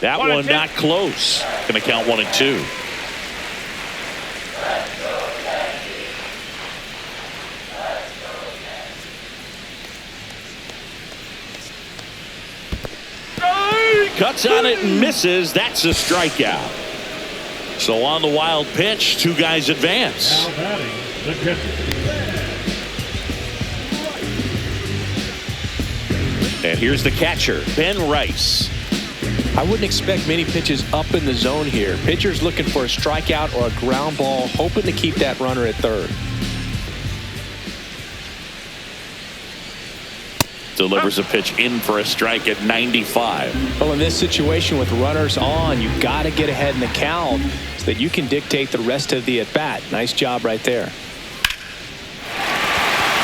That one not close. Going to count 1-2. Cuts on it and misses. That's a strikeout. So on the wild pitch, two guys advance. Now batting, the catcher. And here's the catcher, Ben Rice. I wouldn't expect many pitches up in the zone here. Pitcher's looking for a strikeout or a ground ball, hoping to keep that runner at third. Delivers a pitch in for a strike at 95. Well, in this situation with runners on, you've got to get ahead in the count so that you can dictate the rest of the at-bat. Nice job right there.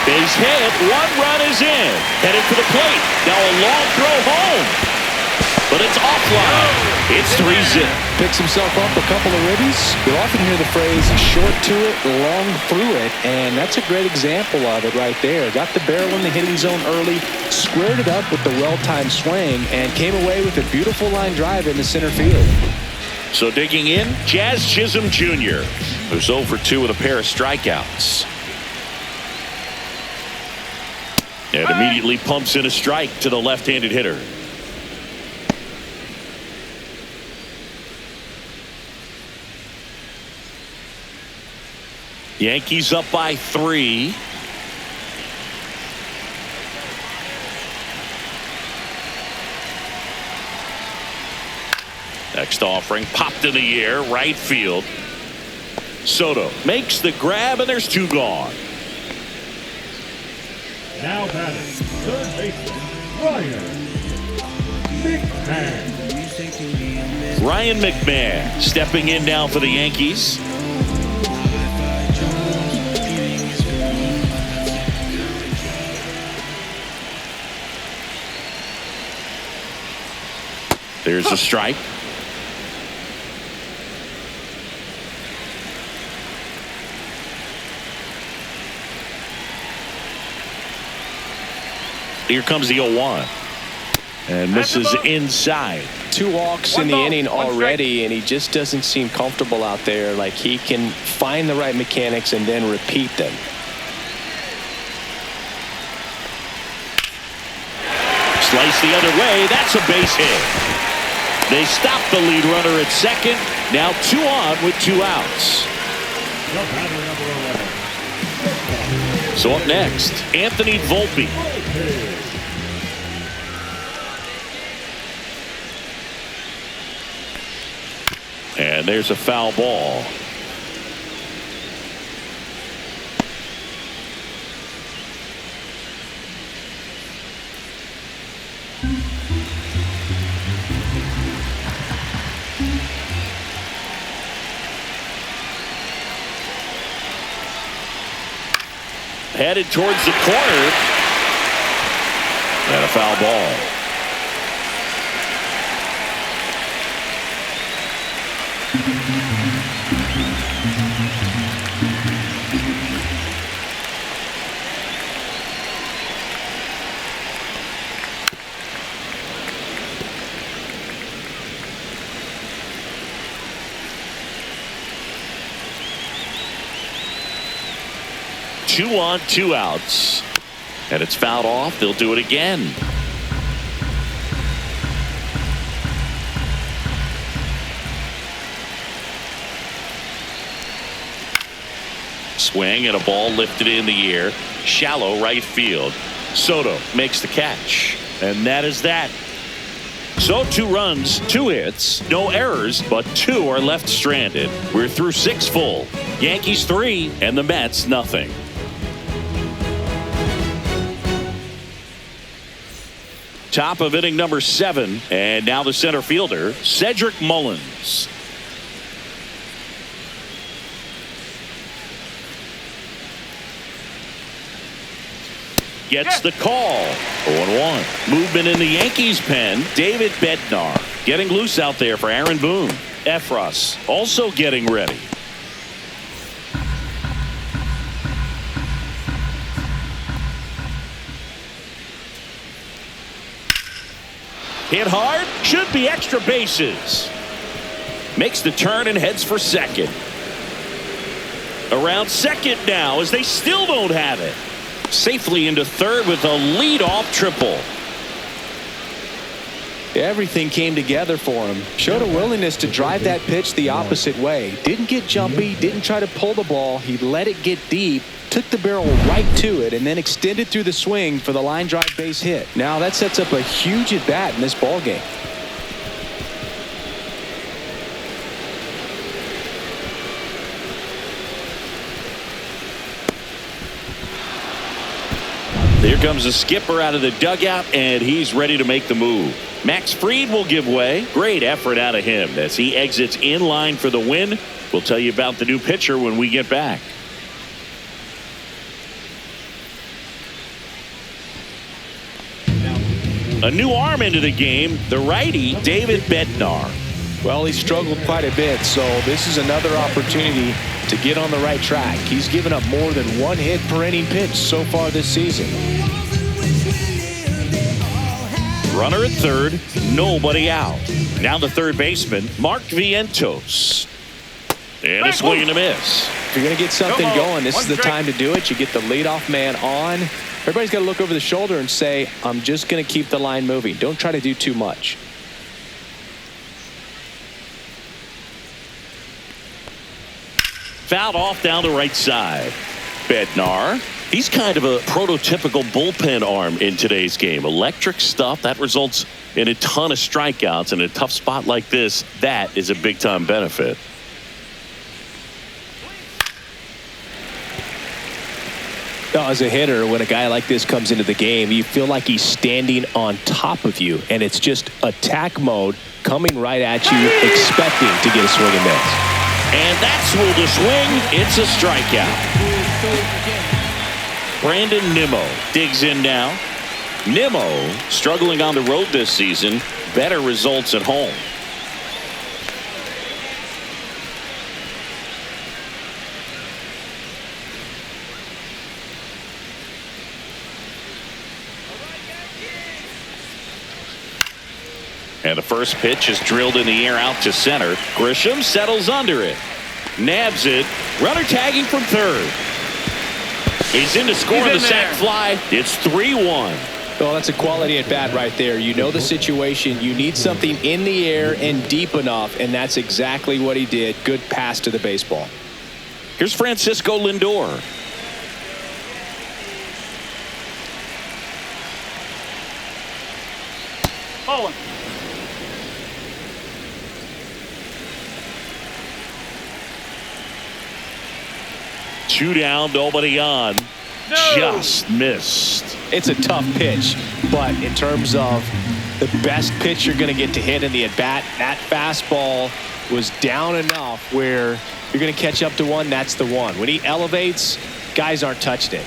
Base hit, one run is in. Headed for the plate. Now a long throw home. But it's offline. It's 3-0. Picks himself up a couple of ribbies. You'll often hear the phrase short to it, long through it, and that's a great example of it right there. Got the barrel in the hitting zone early, squared it up with the well-timed swing, and came away with a beautiful line drive in the center field. So digging in, Jazz Chisholm Jr., who's 0 for 2 with a pair of strikeouts. And immediately pumps in a strike to the left-handed hitter. Yankees up by 3. Next offering popped in the air, right field. Soto makes the grab, and there's 2 gone. Now batting, third baseman, McMahon. Ryan McMahon stepping in now for the Yankees. There's a strike. Here comes the 0-1. And misses inside. 2 walks in the inning already, and he just doesn't seem comfortable out there. Like he can find the right mechanics and then repeat them. Slice the other way. That's a base hit. They stop the lead runner at second. Now 2 on with 2 outs. So up next, Anthony Volpe. And there's a foul ball. Headed towards the corner. And a foul ball. Two on, 2 outs. And it's fouled off. They'll do it again. Swing and a ball lifted in the air. Shallow right field. Soto makes the catch. And that is that. So 2 runs, 2 hits, no errors, but 2 are left stranded. We're through 6 full. Yankees 3 and the Mets nothing. Top of inning number 7, and now the center fielder, Cedric Mullins. Gets the call. 0-1. Movement in the Yankees pen. David Bednar getting loose out there for Aaron Boone. Efros also getting ready. Hit hard, should be extra bases. Makes the turn and heads for second. Around second now as they still don't have it. Safely into third with a leadoff triple. Everything came together for him. Showed a willingness to drive that pitch the opposite way. Didn't get jumpy, didn't try to pull the ball. He let it get deep, took the barrel right to it, and then extended through the swing for the line drive base hit. Now that sets up a huge at bat in this ball game. Here comes the skipper out of the dugout, and he's ready to make the move. Max Fried will give way. Great effort out of him as he exits in line for the win. We'll tell you about the new pitcher when we get back. A new arm into the game, the righty, David Bednar. Well, he struggled quite a bit, so this is another opportunity to get on the right track. He's given up more than 1 hit per inning pitch so far this season. Runner at third, nobody out. Now the third baseman, Mark Vientos. And a swing and a miss. If you're going to get something going, this is the time to do it. You get the leadoff man on. Everybody's got to look over the shoulder and say, I'm just going to keep the line moving. Don't try to do too much. Fouled off down the right side. Bednar. He's kind of a prototypical bullpen arm in today's game. Electric stuff that results in a ton of strikeouts in a tough spot like this. That is a big time benefit. As a hitter, when a guy like this comes into the game, you feel like he's standing on top of you, and it's just attack mode coming right at you, expecting to get a swing and miss. And that's with the swing. It's a strikeout. Brandon Nimmo digs in now. Nimmo struggling on the road this season. Better results at home. And the first pitch is drilled in the air out to center. Grisham settles under it. Nabs it. Runner tagging from third. He's in to score the sac fly. It's 3-1. Well, that's a quality at bat right there. You know the situation. You need something in the air and deep enough, and that's exactly what he did. Good pass to the baseball. Here's Francisco Lindor. Bowling. Two down, nobody on. No. Just missed. It's a tough pitch, but in terms of the best pitch you're going to get to hit in the at-bat, that fastball was down enough where you're going to catch up to one. That's the one. When he elevates, guys aren't touching it.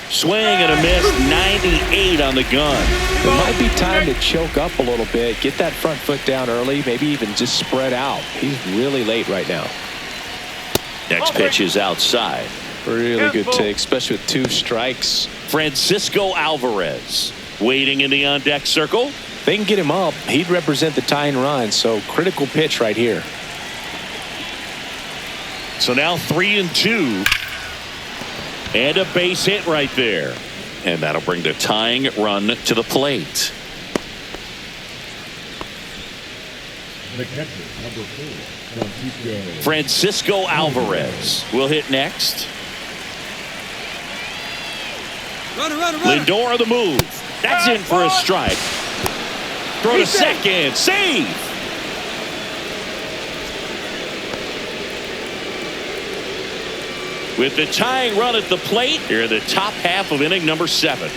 Swing and a miss. 98 on the gun. It might be time to choke up a little bit, get that front foot down early, maybe even just spread out. He's really late right now. Next pitch is outside. Really good take, especially with 2 strikes. Francisco Alvarez waiting in the on-deck circle. If they can get him up, he'd represent the tying run, so critical pitch right here. So now 3-2. And a base hit right there. And that'll bring the tying run to the plate. The catcher, number 4, Francisco Alvarez will hit next. Runner. Lindor the move. That's in for a strike. Throw to second. Save. With the tying run at the plate, here in the top half of inning number 7.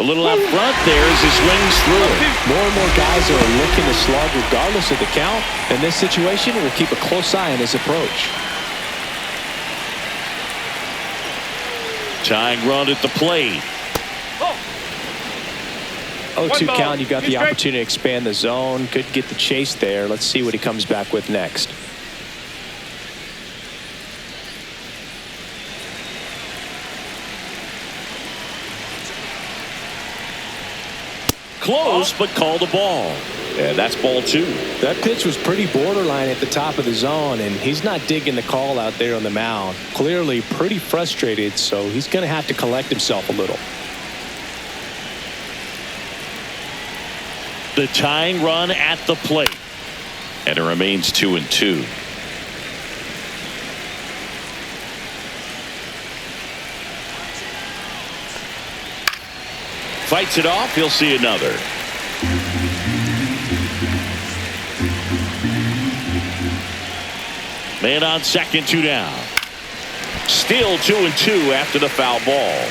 A little out front there as he swings through it. More and more guys are looking to slug regardless of the count. In this situation, we'll keep a close eye on his approach. Tying run at the plate. 0-2 count. You got the opportunity to expand the zone. Could get the chase there. Let's see what he comes back with next. Close, but called a ball. Yeah, that's ball 2. That pitch was pretty borderline at the top of the zone, and he's not digging the call out there on the mound. Clearly pretty frustrated, so he's going to have to collect himself a little. The tying run at the plate. And it remains 2-2. Fights it off. He'll see another. Man on second, 2 down. Still 2-2 after the foul ball.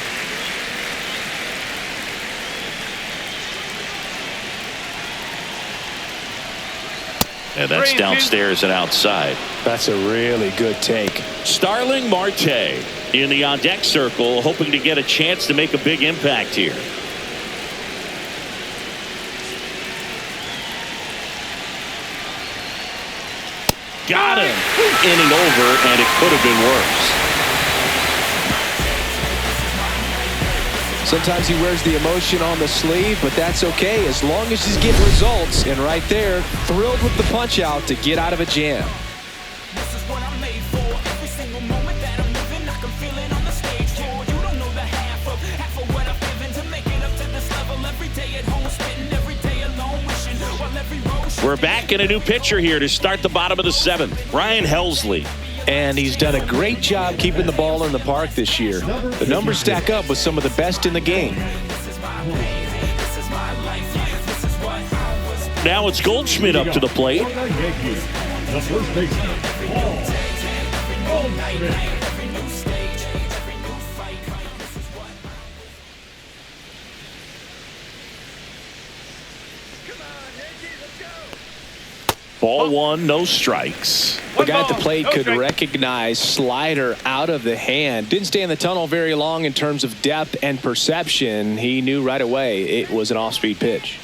And that's downstairs and outside. That's a really good take. Starling Marte in the on-deck circle, hoping to get a chance to make a big impact here. Got him. Inning over, and it could have been worse. Sometimes he wears the emotion on the sleeve, but that's okay as long as he's getting results. And right there, thrilled with the punch out to get out of a jam. This is what I'm made for. Every single moment that I'm living, I can feel it on the stage floor. You don't know the half of what I've given to make it up to this level. Every day at home, spitting every day alone, wishing while every road. We're back in a new pitcher here to start the bottom of the 7th. Ryan Helsley. And he's done a great job keeping the ball in the park this year. The numbers stack up with some of the best in the game. Now it's Goldschmidt up to the plate. The Yankees, the first baseman, Paul Goldschmidt. Ball 1, no strikes. The guy at the plate could recognize slider out of the hand. Didn't stay in the tunnel very long in terms of depth and perception. He knew right away it was an off-speed pitch.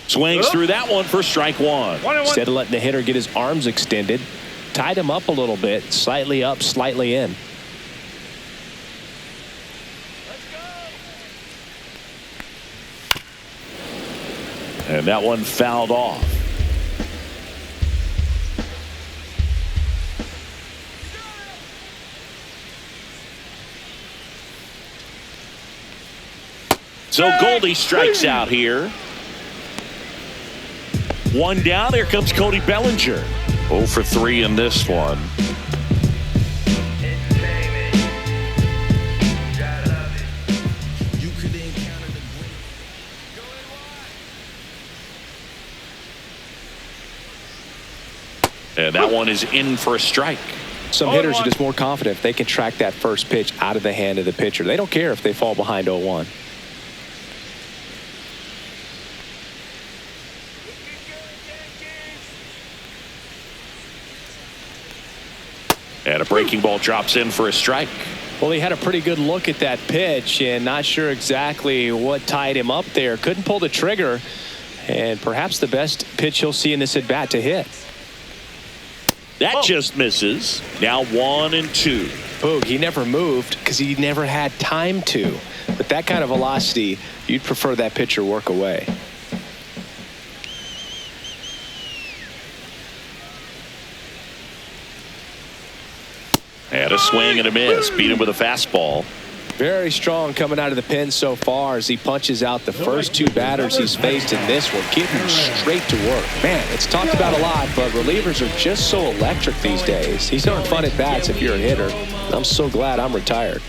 Swings through that one for strike 1. Instead of letting the hitter get his arms extended, tied him up a little bit, slightly up, slightly in. And that one fouled off. So Goldie strikes out here. One down. Here comes Cody Bellinger. 0 for 3 in this one. And that one is in for a strike. Some hitters are just more confident if they can track that first pitch out of the hand of the pitcher. They don't care if they fall behind 0-1. And a breaking ball drops in for a strike. Well, he had a pretty good look at that pitch and not sure exactly what tied him up there. Couldn't pull the trigger, and perhaps the best pitch he'll see in this at bat to hit. That just misses. Now 1-2. Boog, he never moved because he never had time to. With that kind of velocity, you'd prefer that pitcher work away. And a swing and a miss. Beat him with a fastball. Very strong coming out of the pen so far as he punches out the first 2 batters he's faced in this one, getting straight to work. Man, it's talked about a lot, but relievers are just so electric these days. These aren't fun at bats if you're a hitter. I'm so glad I'm retired.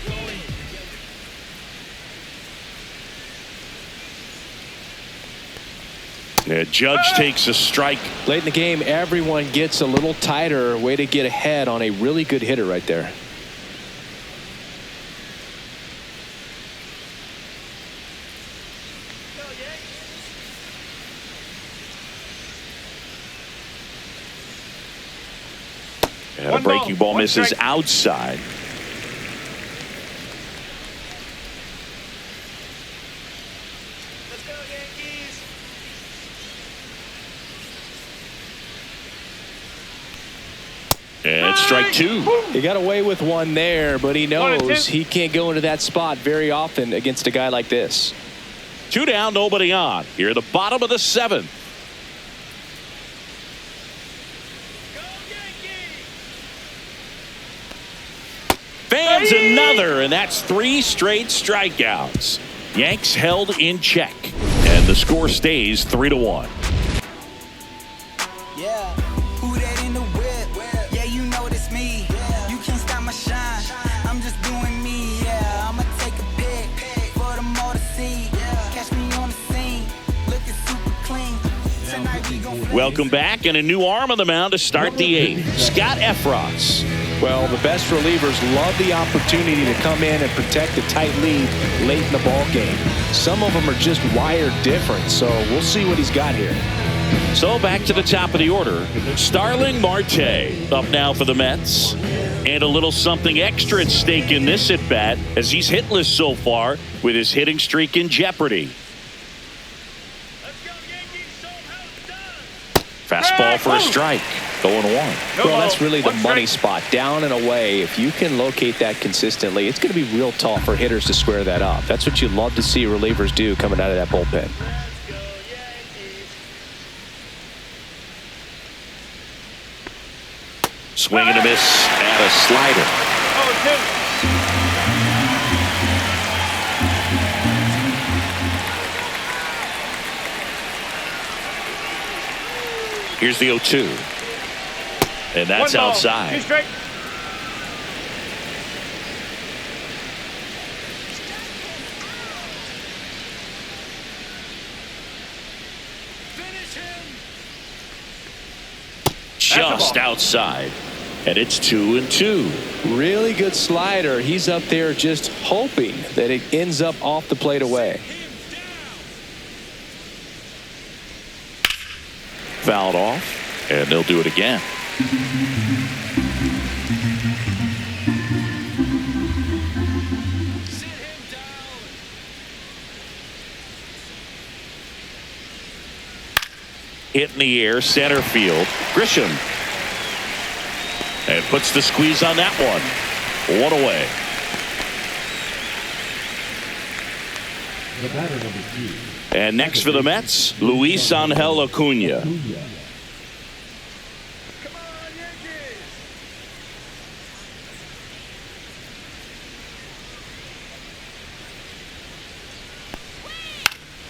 Yeah, Judge takes a strike. Late in the game, everyone gets a little tighter. Way to get ahead on a really good hitter right there. And a breaking ball misses outside. Let's go, Yankees. And strike 2. He got away with one there, but he knows he can't go into that spot very often against a guy like this. 2 down, nobody on. Here at the bottom of the 7th. Fans another, and that's 3 straight strikeouts. Yanks held in check, and the score stays 3-1. Yeah, who that in the whip? Yeah, you know it's me. You can't stop my shine. I'm just doing me. Yeah, I'ma take a pic for them all to see. Catch me on the scene, looking super clean. Tonight we gon' Welcome back, and a new arm on the mound to start the 8th. Scott Efros. Well, the best relievers love the opportunity to come in and protect a tight lead late in the ball game. Some of them are just wired different, so we'll see what he's got here. So back to the top of the order. Starling Marte up now for the Mets. And a little something extra at stake in this at bat as he's hitless so far with his hitting streak in jeopardy. Fastball for a strike. 0-1. Well, that's really the money spot. Down and away. If you can locate that consistently, it's going to be real tough for hitters to square that up. That's what you love to see relievers do coming out of that bullpen. Swing and a miss and a slider. 0-2. Here's the 0-2. And that's outside. 2 straight. Just outside. And it's 2-2. Really good slider. He's up there just hoping that it ends up off the plate away. Fouled off, and they'll do it again. Hit in the air, center field. Grisham. And puts the squeeze on that one. One away. The batter number 2. And next for the Mets, Luis Angel Acuna. Come on, Yankees!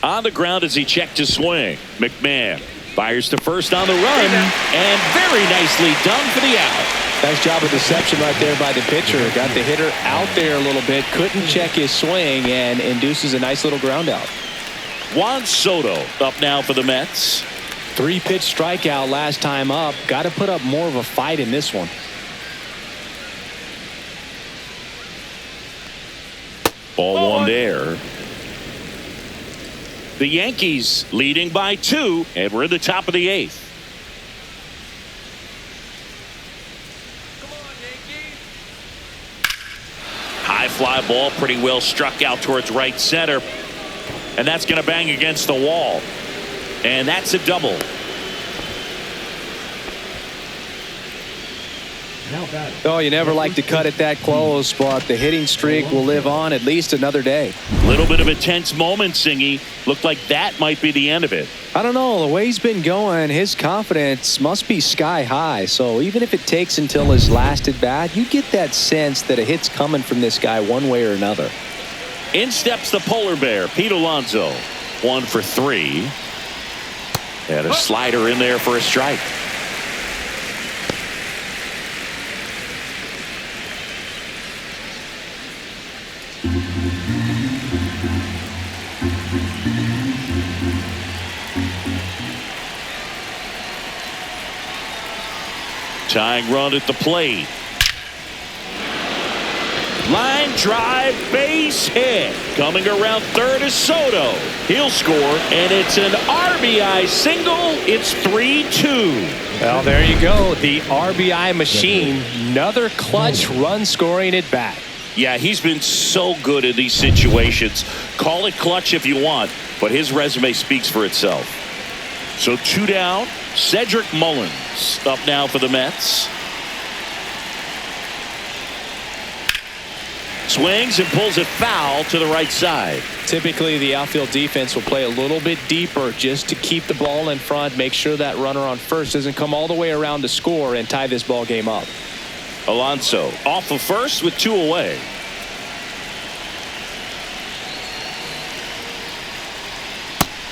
On the ground as he checked his swing. McMahon fires to first on the run, and very nicely done for the out. Nice job of deception right there by the pitcher. Got the hitter out there a little bit, couldn't check his swing, and induces a nice little ground out. Juan Soto up now for the Mets. 3-pitch strikeout last time up. Got to put up more of a fight in this one. Ball one there. The Yankees leading by 2, and we're in the top of the 8th. Come on, Yankees! High fly ball, pretty well struck out towards right center. And that's going to bang against the wall. And that's a double. Now batting. Oh, you never like to cut it that close, but the hitting streak will live on at least another day. Little bit of a tense moment, Singy. Looked like that might be the end of it. I don't know. The way he's been going, his confidence must be sky high. So even if it takes until his last at bat, you get that sense that a hit's coming from this guy one way or another. In steps the polar bear, Pete Alonso. 1 for 3. And a slider in there for a strike. Tying run at the plate. Line drive, base hit. Coming around third is Soto. He'll score, and it's an RBI single. It's 3-2. Well, there you go. The RBI machine. Another clutch run scoring at bat. Yeah, he's been so good in these situations. Call it clutch if you want, but his resume speaks for itself. So 2 down. Cedric Mullins up now for the Mets. Swings and pulls it foul to the right side. Typically, the outfield defense will play a little bit deeper just to keep the ball in front, make sure that runner on first doesn't come all the way around to score and tie this ball game up. Alonso off of first with 2 away.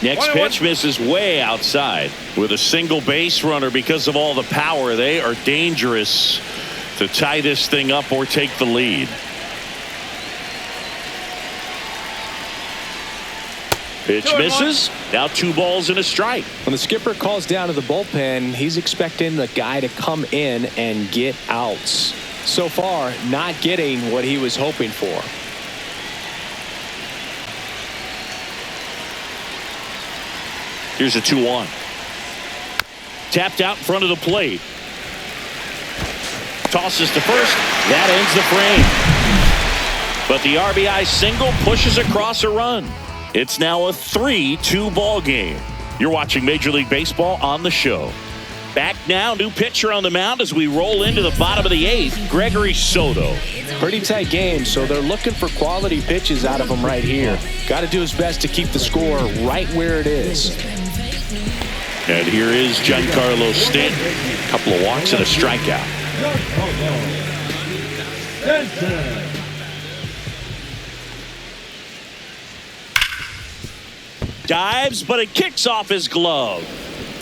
Next pitch misses way outside. With a single base runner, because of all the power, they are dangerous to tie this thing up or take the lead. Pitch misses. Now 2 balls and a strike. When the skipper calls down to the bullpen, he's expecting the guy to come in and get outs. So far, not getting what he was hoping for. Here's a 2-1. Tapped out in front of the plate. Tosses to first. That ends the frame. But the RBI single pushes across a run. It's now a 3-2 ball game. You're watching Major League Baseball on the show. Back now, new pitcher on the mound as we roll into the bottom of the 8th, Gregory Soto. Pretty tight game, so they're looking for quality pitches out of him right here. Got to do his best to keep the score right where it is. And here is Giancarlo Stanton. A couple of walks and a strikeout. Dives, but it kicks off his glove.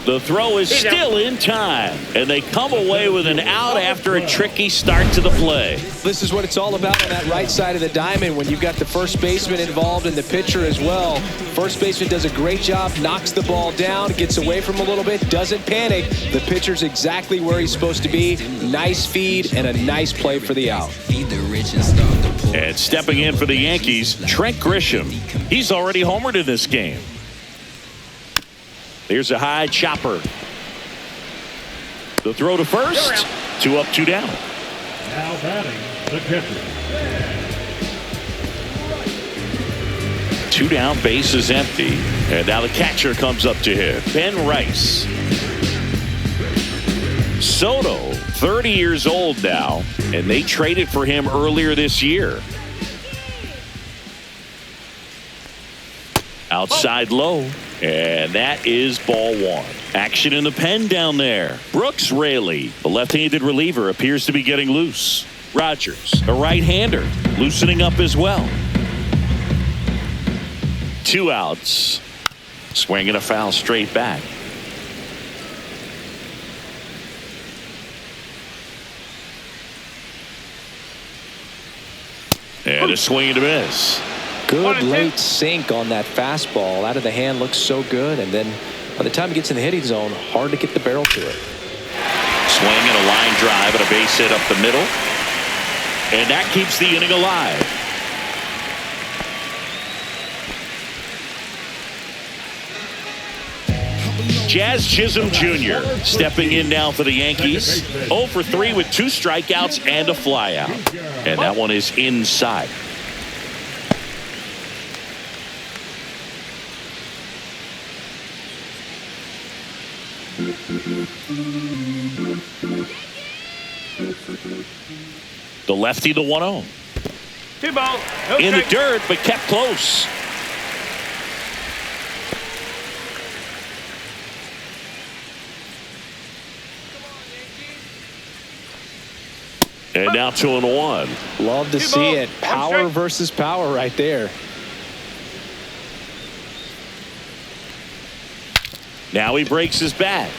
The throw is still in time, and they come away with an out after a tricky start to the play. This is what it's all about on that right side of the diamond when you've got the first baseman involved and the pitcher as well. First baseman does a great job, knocks the ball down, gets away from a little bit, doesn't panic. The pitcher's exactly where he's supposed to be. Nice feed and a nice play for the out. And stepping in for the Yankees, Trent Grisham. He's already homered in this game. Here's a high chopper. The throw to first. 2 up, 2 down. Now batting the catcher. 2 down, base is empty. And now the catcher comes up to hit. Ben Rice. Soto, 30 years old now, and they traded for him earlier this year. Outside low, and that is ball one. Action in the pen down there. Brooks Raley, the left-handed reliever, appears to be getting loose. Rogers, a right-hander, loosening up as well. 2 outs. Swinging a foul straight back. And a swing and a miss. Good late sink on that fastball. Out of the hand, looks so good. And then by the time it gets in the hitting zone, hard to get the barrel to it. Swing and a line drive and a base hit up the middle. And that keeps the inning alive. Jazz Chisholm Jr. stepping in now for the Yankees. 0 for 3 with 2 strikeouts and a flyout. And that one is inside. The lefty, the 1-0. 2 balls. No In the strike. dirt, but kept close. And now 2-1. Love to 2 see balls, it. 1 Power strike. versus power right there. Now he breaks his bat.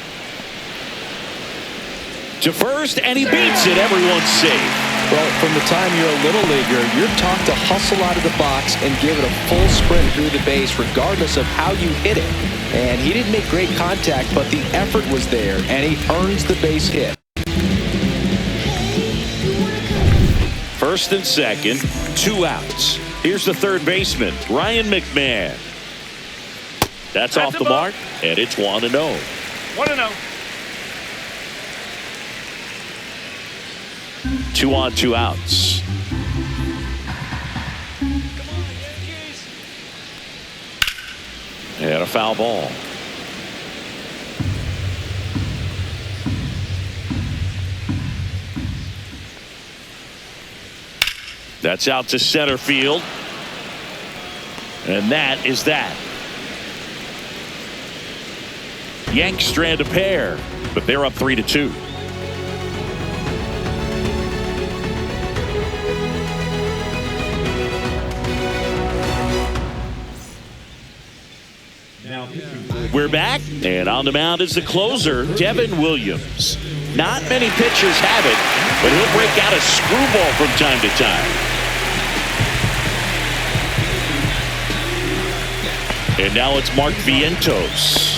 To first, and he beats it. Everyone's safe. Well, from the time you're a little leaguer, you're taught to hustle out of the box and give it a full sprint through the base regardless of how you hit it. And he didn't make great contact, but the effort was there, and he earns the base hit. First and second, 2 outs. Here's the third baseman, Ryan McMahon. That's off the mark, and it's 1-0. 1-0. 2 on, 2 outs. And a foul ball. That's out to center field. And that is that. Yanks strand a pair, but they're up 3-2. We're back, and on the mound is the closer, Devin Williams. Not many pitchers have it, but he'll break out a screwball from time to time. And now it's Mark Vientos.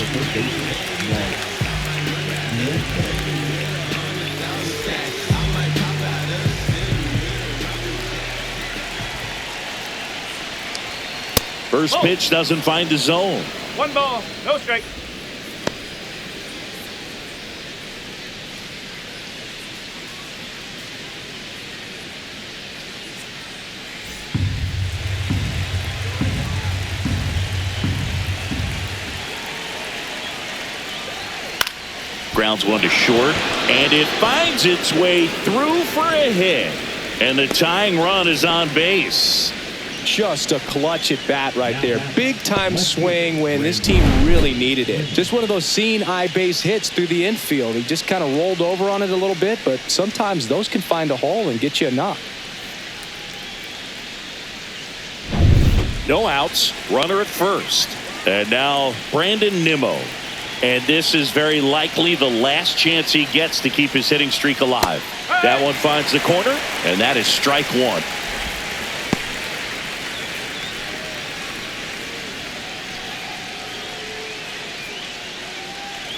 First pitch doesn't find the zone. 1 ball. No strike. Grounds 1 to short, and it finds its way through for a hit. And the tying run is on base. Just a clutch at bat right there. Big time swing when this team really needed it. Just one of those seeing eye base hits through the infield. He just kind of rolled over on it a little bit, but sometimes those can find a hole and get you a knock. No outs, runner at first. And now Brandon Nimmo. And this is very likely the last chance he gets to keep his hitting streak alive. That one finds the corner, and that is strike 1.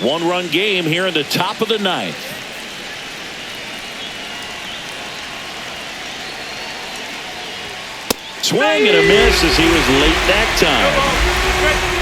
One-run game here in the top of the 9th. Swing and a miss as he was late that time.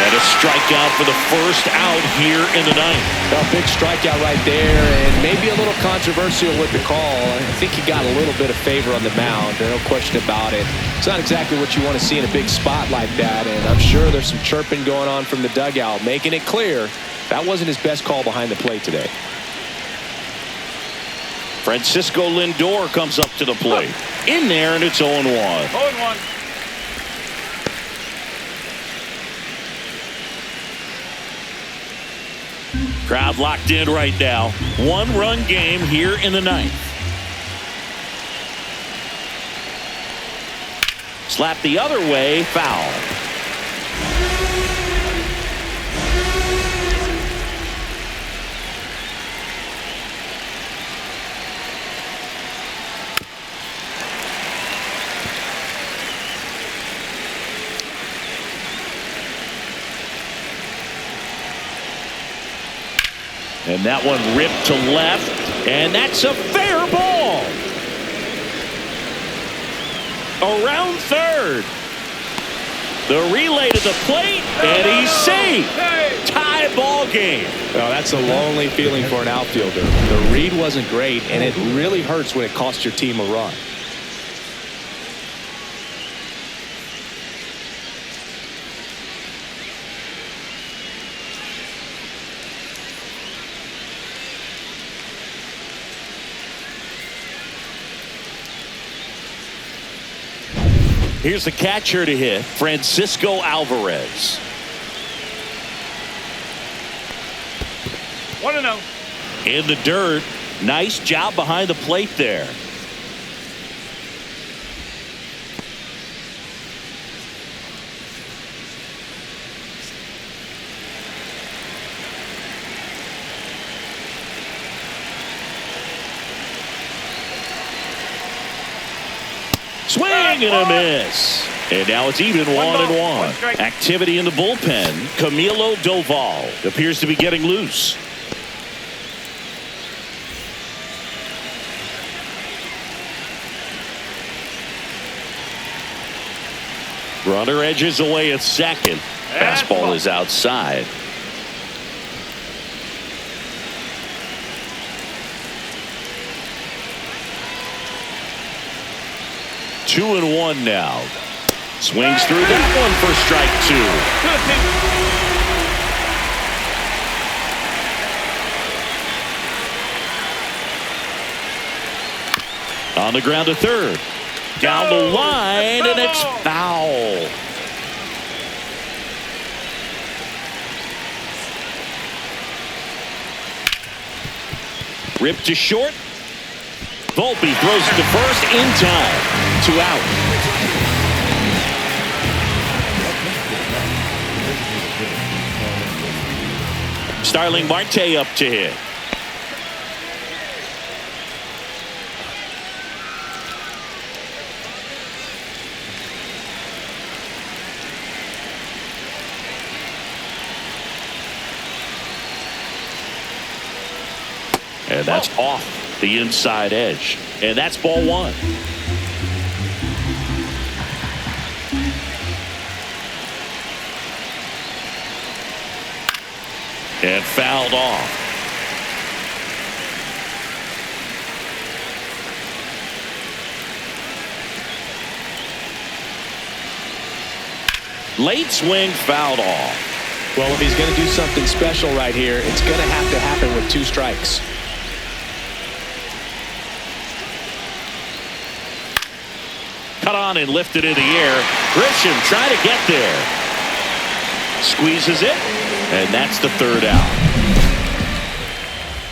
And a strikeout for the first out here in the ninth. A big strikeout right there, and maybe a little controversial with the call. I think he got a little bit of favor on the mound. No question about it. It's not exactly what you want to see in a big spot like that, and I'm sure there's some chirping going on from the dugout, making it clear that wasn't his best call behind the plate today. Francisco Lindor comes up to the plate. In there, and it's 0-1. 0-1. Crowd locked in right now. One-run game here in the ninth. Slap the other way, foul. And that one ripped to left, and that's a fair ball. Around third. The relay to the plate, and he's safe. Tie ball game. Oh, that's a lonely feeling for an outfielder. The read wasn't great, and it really hurts when it costs your team a run. Here's the catcher to hit, Francisco Alvarez. 1-0. In the dirt. Nice job behind the plate there. Swing and a miss. And now it's even 1-1. Activity in the bullpen. Camilo Doval appears to be getting loose. Runner edges away at second. Fastball is outside. Two and one now. Swings through that one for strike two. On the ground to third. Down the line, and it's foul. Ripped to short. Volpe throws it to first in time. 2 out. Starling Marte up to hit. And that's off the inside edge. And that's ball one. And fouled off. Late swing, fouled off. Well, if he's going to do something special right here, it's going to have to happen with 2 strikes. Cut on and lifted in the air. Grisham trying to get there. Squeezes it, and that's the 3rd out.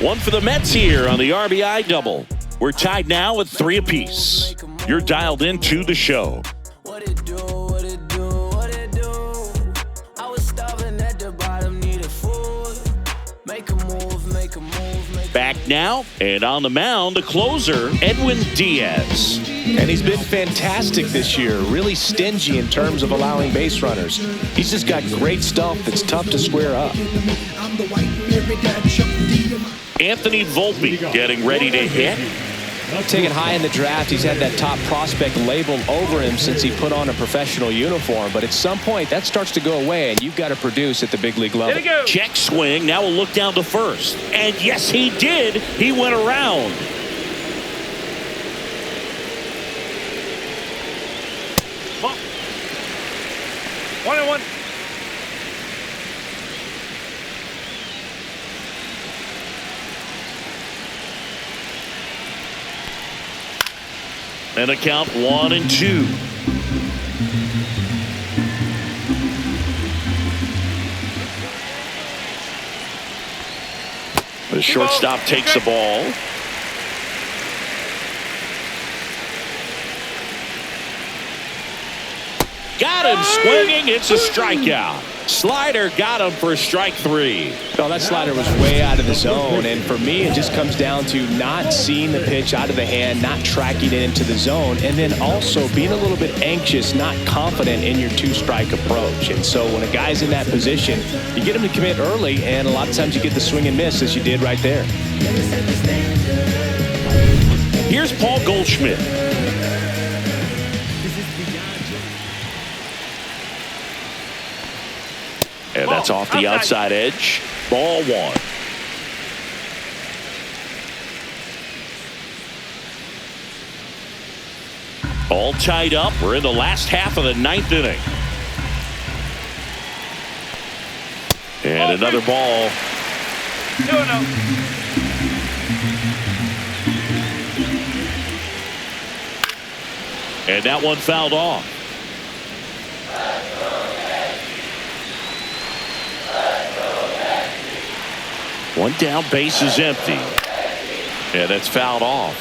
One for the Mets here on the RBI double. We're tied now at 3 apiece. You're dialed into the show. Back now, and on the mound, the closer, Edwin Diaz. And he's been fantastic this year, really stingy in terms of allowing base runners. He's just got great stuff that's tough to square up. Anthony Volpe getting ready to hit. taken high in the draft. He's had that top prospect label over him since he put on a professional uniform. But at some point, that starts to go away, and you've got to produce at the big league level. Check swing. Now we'll look down to first. And yes, he did. He went around. Ball. 1-1. And a count 1-2. The shortstop takes the ball. Got him swinging. It's a strikeout. Slider got him for strike 3. Well, that slider was way out of the zone, and for me, it just comes down to not seeing the pitch out of the hand, not tracking it into the zone, and then also being a little bit anxious, not confident in your two-strike approach. And so when a guy's in that position, you get him to commit early, and a lot of times you get the swing and miss, as you did right there. Here's Paul Goldschmidt. And that's off the outside edge. Ball 1. All tied up. We're in the last half of the 9th inning. And another ball. 2-0. And that one fouled off. One down, base is empty. And that's fouled off.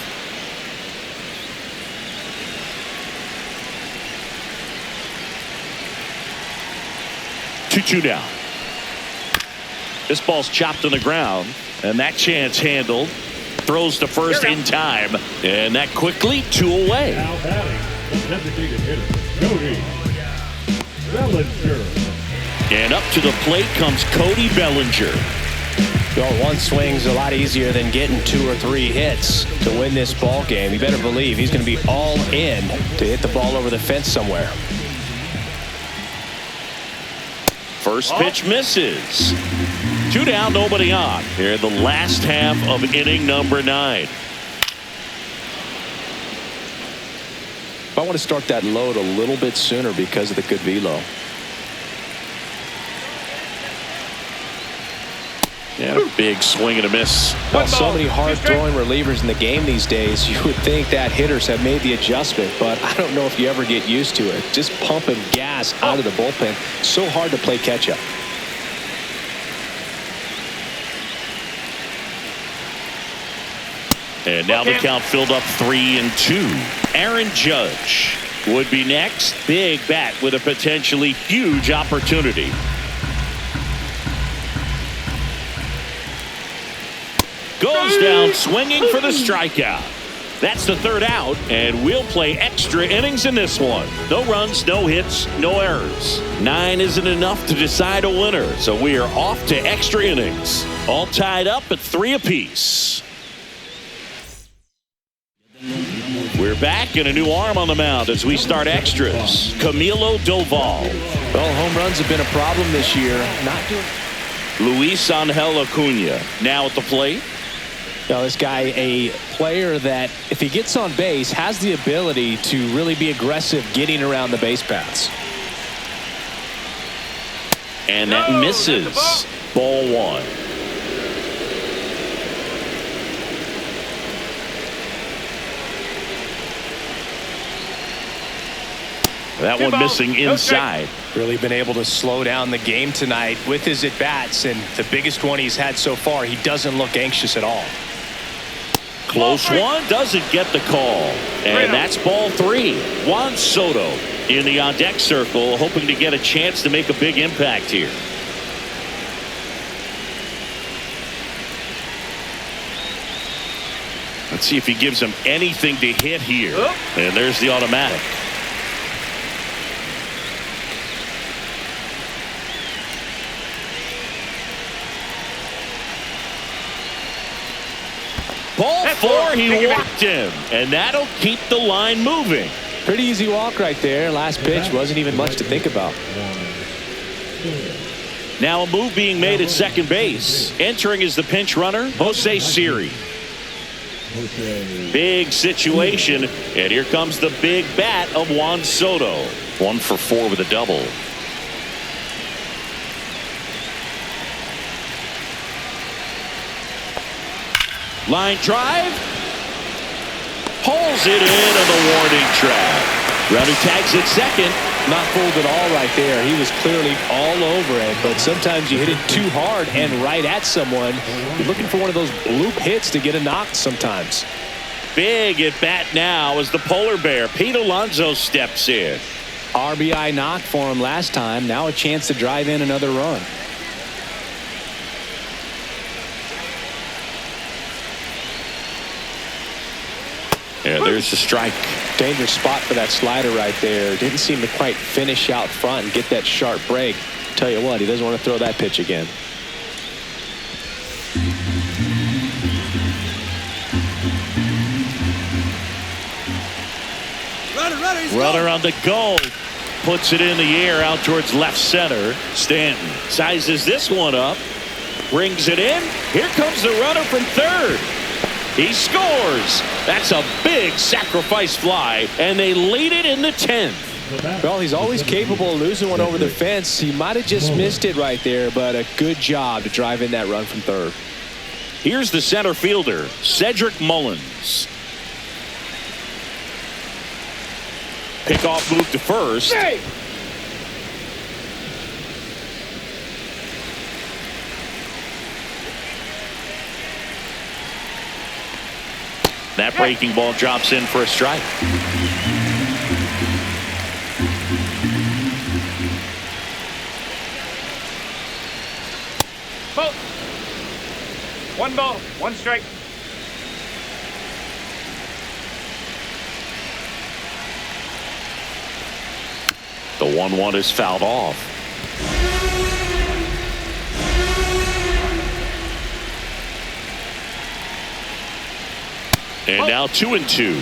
Two down. This ball's chopped on the ground, and that chance handled. Throws to first in time, and that quickly 2 away. Now batting, the designated hitter, Cody Bellinger. And up to the plate comes Cody Bellinger. Well, one swing's a lot easier than getting 2 or 3 hits to win this ball game. You better believe he's going to be all in to hit the ball over the fence somewhere. First pitch misses. 2 down, nobody on. Here in the last half of inning number 9. I want to start that load a little bit sooner because of the good velo. And a big swing and a miss. Well, so many hard-throwing relievers in the game these days, you would think that hitters have made the adjustment, but I don't know if you ever get used to it. Just pumping gas out of the bullpen. So hard to play catch-up. And now the count filled up 3-2. Aaron Judge would be next. Big bat with a potentially huge opportunity. Goes down swinging for the strikeout. That's the 3rd out, and we'll play extra innings in this one. No runs, no hits, no errors. 9 isn't enough to decide a winner, so we are off to extra innings. All tied up at 3 apiece. We're back, and a new arm on the mound as we start extras. Camilo Doval. Well, home runs have been a problem this year. Not doing. Luis Angel Acuna now at the plate. Now, this guy, a player that, if he gets on base, has the ability to really be aggressive getting around the base paths. And that misses. Ball 1. That one missing inside. Really been able to slow down the game tonight with his at-bats, and the biggest one he's had so far, he doesn't look anxious at all. Close one, doesn't get the call. And that's ball 3. Juan Soto in the on-deck circle, hoping to get a chance to make a big impact here. Let's see if he gives him anything to hit here. And there's the automatic. Ball 4, he walked him, and that'll keep the line moving. Pretty easy walk right there. Last pitch wasn't even much to think about. Now a move being made at second base. Entering is the pinch runner, Jose Siri. Big situation, and here comes the big bat of Juan Soto. 1 for 4 with a double. Line drive. Pulls it in on the warning track. Runner tags at second. Not fooled at all right there. He was clearly all over it, but sometimes you hit it too hard and right at someone. You're looking for one of those bloop hits to get a knock sometimes. Big at bat now as the polar bear, Pete Alonso, steps in. RBI knock for him last time. Now a chance to drive in another run. Yeah, there's the strike. Dangerous spot for that slider right there. Didn't seem to quite finish out front and get that sharp break. Tell you what, he doesn't want to throw that pitch again. Runner on the go. Puts it in the air out towards left center. Stanton sizes this one up. Brings it in. Here comes the runner from third. He scores. That's a big sacrifice fly, and they lead it in the 10th. Well, he's always capable of losing one over the fence. He might have just missed it right there, but a good job to drive in that run from third. Here's the center fielder, Cedric Mullins. Pickoff move to first. Hey! That breaking ball drops in for a strike. Ball. 1 ball, 1 strike. The 1-1 is fouled off. And now 2-2.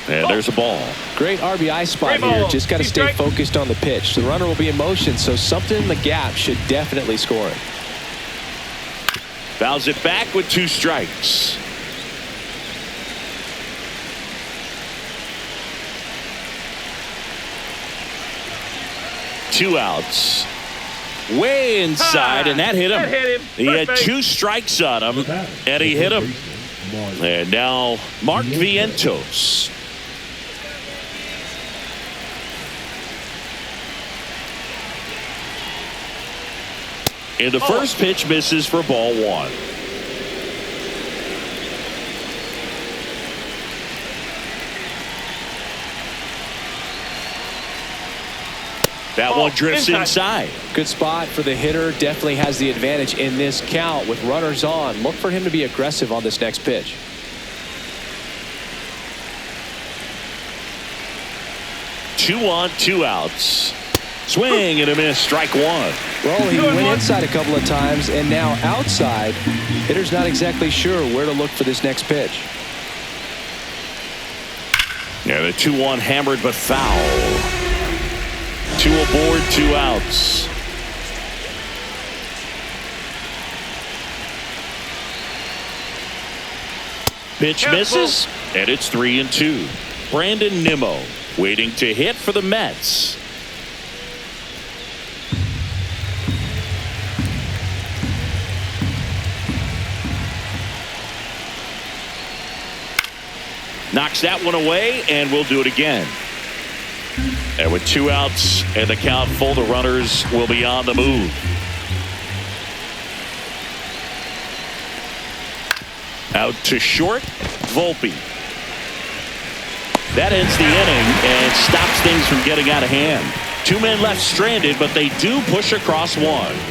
And there's a ball. Great RBI spot here. Just got to stay focused on the pitch. The runner will be in motion, so something in the gap should definitely score it. Fouls it back with 2 strikes. Two outs. Way inside, and that hit him. He had 2 strikes on him, and he hit him. And now Mark Vientos. And the first pitch misses for ball 1. That one drifts inside. Good spot for the hitter. Definitely has the advantage in this count with runners on. Look for him to be aggressive on this next pitch. Two on, 2 outs. Swing and a miss. Strike 1. Well, he went inside a couple of times, and now outside. Hitter's not exactly sure where to look for this next pitch. Yeah, the 2-1 hammered but foul. 2 aboard, 2 outs. Pitch misses, and it's 3-2. Brandon Nimmo waiting to hit for the Mets. Knocks that one away, and we'll do it again. And with 2 outs and the count full, the runners will be on the move. Out to short, Volpe. That ends the inning and stops things from getting out of hand. 2 men left stranded, but they do push across 1.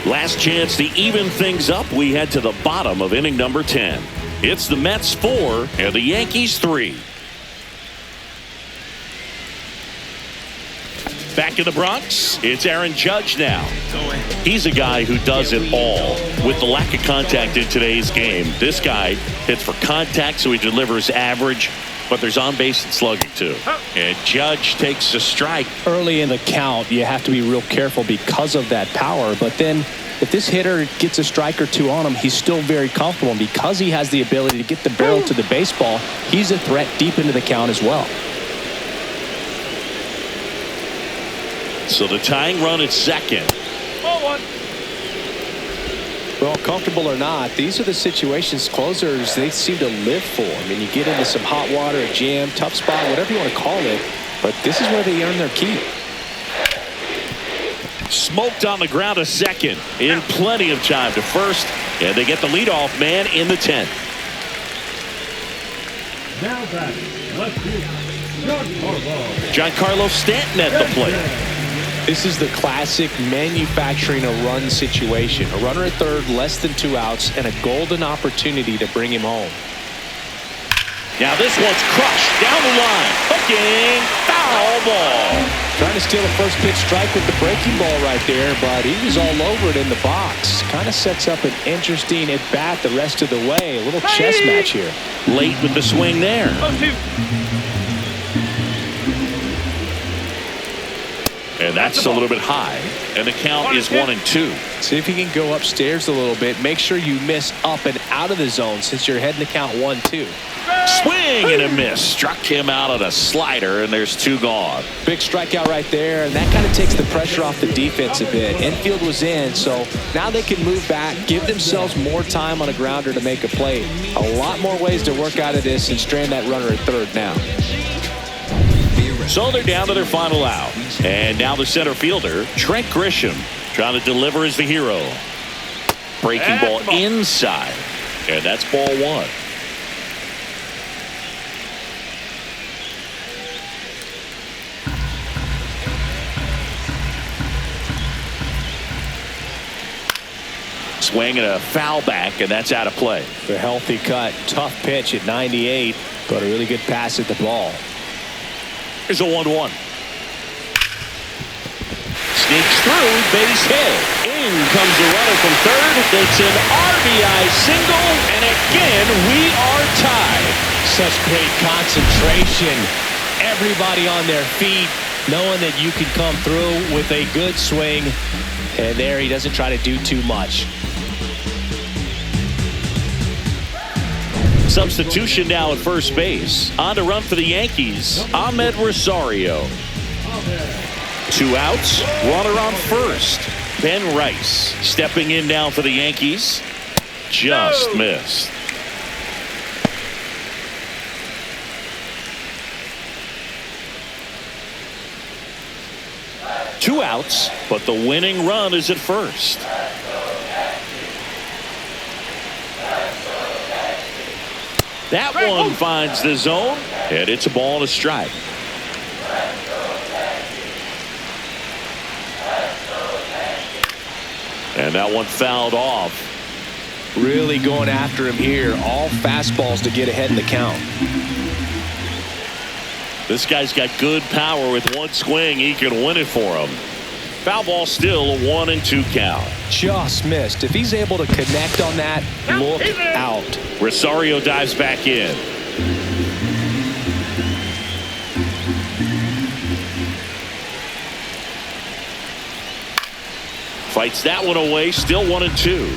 Last chance to even things up. We head to the bottom of inning number 10. It's the Mets 4 and the Yankees 3. Back in the Bronx, it's Aaron Judge now. He's a guy who does it all. With the lack of contact in today's game, this guy hits for contact, so he delivers average, but there's on-base and slugging too. And Judge takes a strike. Early in the count, you have to be real careful because of that power, but then if this hitter gets a strike or two on him, he's still very comfortable. And because he has the ability to get the barrel to the baseball, he's a threat deep into the count as well. So the tying run at second. Ball one. Well, comfortable or not, these are the situations closers they seem to live for. I mean, you get into some hot water, a jam, tough spot, whatever you want to call it, but this is where they earn their keep. Smoked on the ground a second in plenty of time to first, and they get the leadoff man in the 10th. Now back, left field, Giancarlo Stanton at the plate. This is the classic manufacturing a run situation. A runner at third, less than 2 outs, and a golden opportunity to bring him home. Now this one's crushed down the line. Hooking, foul ball. Trying to steal a first pitch strike with the breaking ball right there, but he was all over it in the box. Kind of sets up an interesting at bat the rest of the way. A little chess match here. Late with the swing there. And that's a little bit high. And the count is 1-2. See if you can go upstairs a little bit. Make sure you miss up and out of the zone since you're heading to count 1-2. Swing and a miss. Struck him out on a slider, and there's 2 gone. Big strikeout right there, and that kind of takes the pressure off the defense a bit. Infield was in, so now they can move back, give themselves more time on a grounder to make a play. A lot more ways to work out of this and strand that runner at third now. So they're down to their final out. And now the center fielder, Trent Grisham, trying to deliver as the hero. Breaking ball inside. And that's ball 1. Swing and a foul back, and that's out of play. The healthy cut, tough pitch at 98, but a really good pass at the ball. Here's a 1-1. Sneaks through, base hit. In comes the runner from third. It's an RBI single, and again we are tied. Such great concentration. Everybody on their feet, knowing that you can come through with a good swing. And there he doesn't try to do too much. Substitution now at first base. On to run for the Yankees, Ahmed Rosario. 2 outs, runner on first. Ben Rice stepping in now for the Yankees. Just missed. Two outs, but the winning run is at first. That one finds the zone, and it's a ball and a strike. And that one fouled off. Really going after him here. All fastballs to get ahead in the count. This guy's got good power. With one swing, he can win it for him. Foul ball, still a 1-2 count. Just missed. If he's able to connect on that, look out. Rosario dives back in. Fights that one away, still 1-2.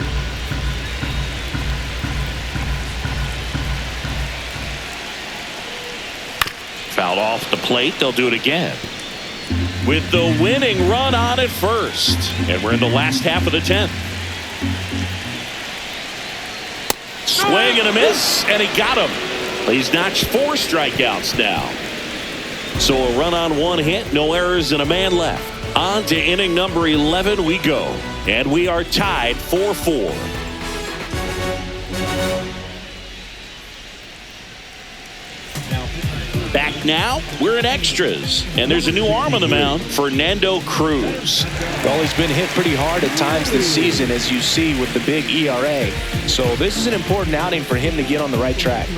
Fouled off the plate, they'll do it again. With the winning run on at first. And we're in the last half of the 10th. Swing and a miss, and he got him. He's notched 4 strikeouts now. So a run on 1 hit, no errors, and a man left. On to inning number 11 we go. And we are tied 4-4. Back now, we're in extras. And there's a new arm on the mound, Fernando Cruz. Well, he's been hit pretty hard at times this season, as you see with the big ERA. So this is an important outing for him to get on the right track.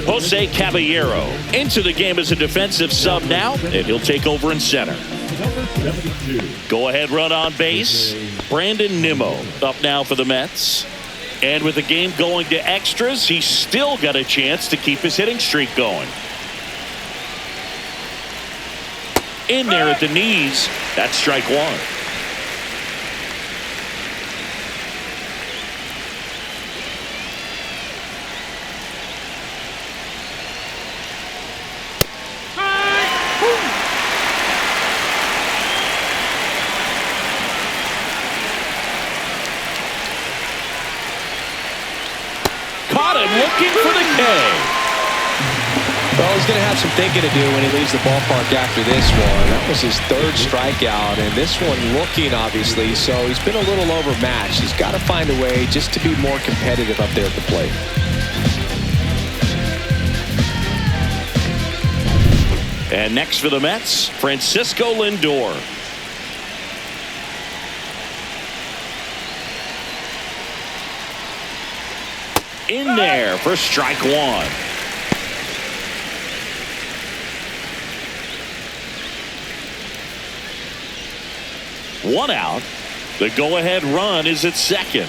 Jose Caballero into the game as a defensive sub now, and he'll take over in center. Number 72. Go ahead run on base. Brandon Nimmo up now for the Mets. And with the game going to extras, he's still got a chance to keep his hitting streak going. In there at the knees, that's strike one. Caught him looking for the K. Well, he's going to have some thinking to do when he leaves the ballpark after this one. That was his third strikeout, and this one looking, obviously, so he's been a little overmatched. He's got to find a way just to be more competitive up there at the plate. And next for the Mets, Francisco Lindor. In there for strike one. One out. The go-ahead run is at second.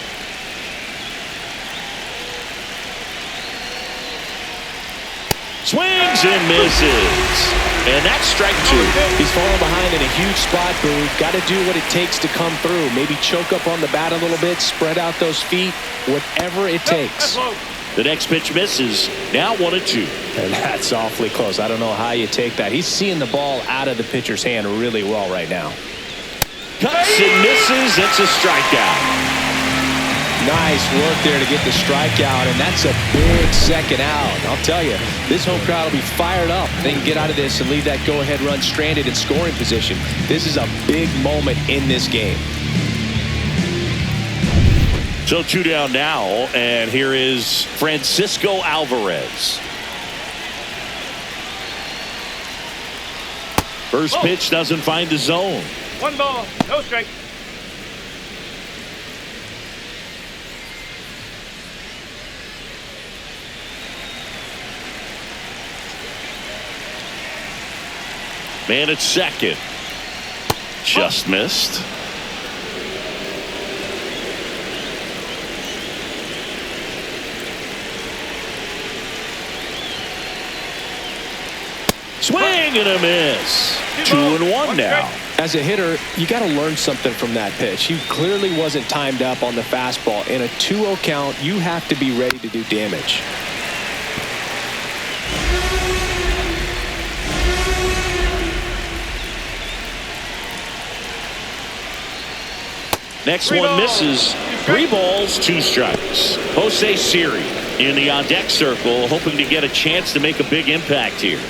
Swings and misses. And that's strike two. He's falling behind in a huge spot, Boo. Got to do what it takes to come through. Maybe choke up on the bat a little bit, spread out those feet, whatever it takes. The next pitch misses. Now 1-2. And that's awfully close. I don't know how you take that. He's seeing the ball out of the pitcher's hand really well right now. Cuts and misses. It's a strikeout. Nice work there to get the strikeout, and that's a big second out. I'll tell you, this home crowd will be fired up. They can get out of this and leave that go-ahead run stranded in scoring position. This is a big moment in this game. So 2 down now, and here is Francisco Alvarez. First pitch doesn't find the zone. 1 ball, no strike. Man at second. Just missed. Swing and a miss. 2-1 now. As a hitter, you got to learn something from that pitch. He clearly wasn't timed up on the fastball. In a 2-0 count, you have to be ready to do damage. Next one misses. 3 balls, 2 strikes. Jose Siri in the on-deck circle, hoping to get a chance to make a big impact here.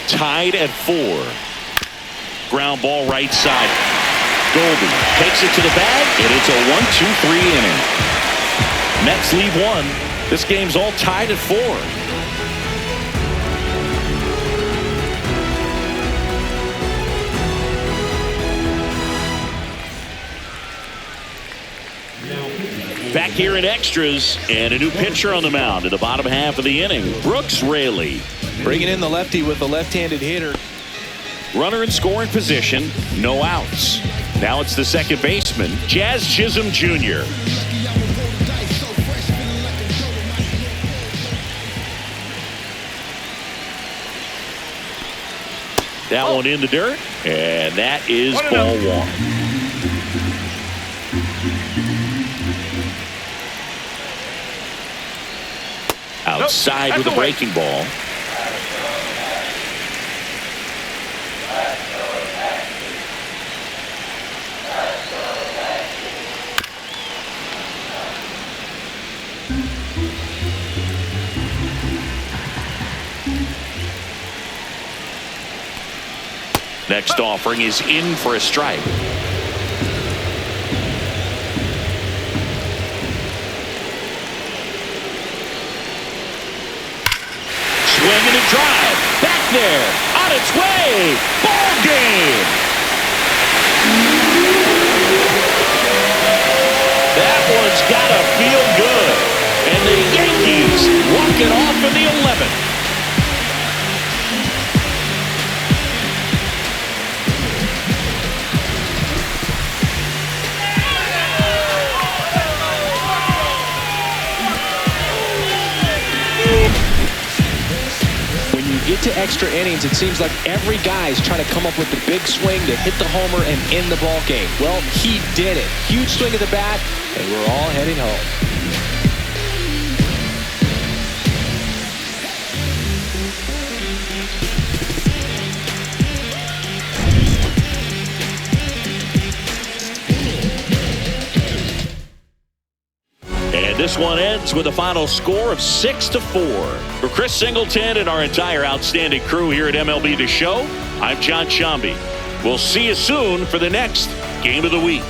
Tied at 4. Ground ball right side. Goldie takes it to the bag, and it's a 1-2-3 inning. Mets leave 1. This game's all tied at 4. Back here in extras, and a new pitcher on the mound in the bottom half of the inning, Brooks Raley. Bringing in the lefty with the left-handed hitter. Runner in scoring position, no outs. Now it's the second baseman, Jazz Chisholm Jr. That one in the dirt, and that is ball 1. Outside with a breaking ball. Next offering is in for a strike. Swinging a drive. Back there. On its way. Ball game. one's got to feel good. And the Yankees walk it off in the 11th. When you get to extra innings, it seems like every guy's trying to come up with the big swing to hit the homer and end the ball game. Well, he did it. Huge swing of the bat, and we're all heading home. And this one ends with a final score of 6-4. For Chris Singleton and our entire outstanding crew here at MLB The Show, I'm John Shambi. We'll see you soon for the next Game of the Week.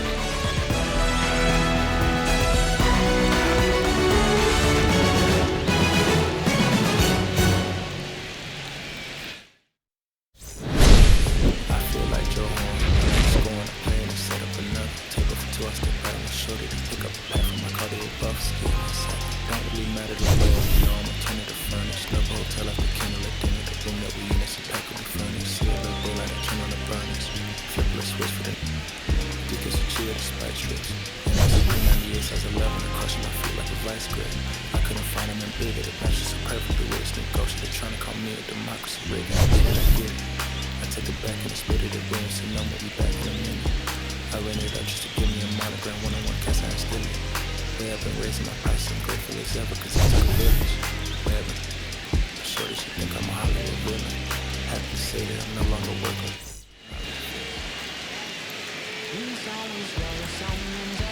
I couldn't find him in bigger. The bench is so perfect. The way it's negotiated. They're trying to call me a democracy. Rigging. I take it back and split it away. So no, we'll be back in a minute. I ran it up just to give me a monogram. One-on-one cast, I ain't still it. Way I've been raising my price. I'm grateful as ever. Cause it's a village. Wherever. Shorty, she think I'm a Hollywood villain. Happy to say that I'm no longer working. He's always there, someone's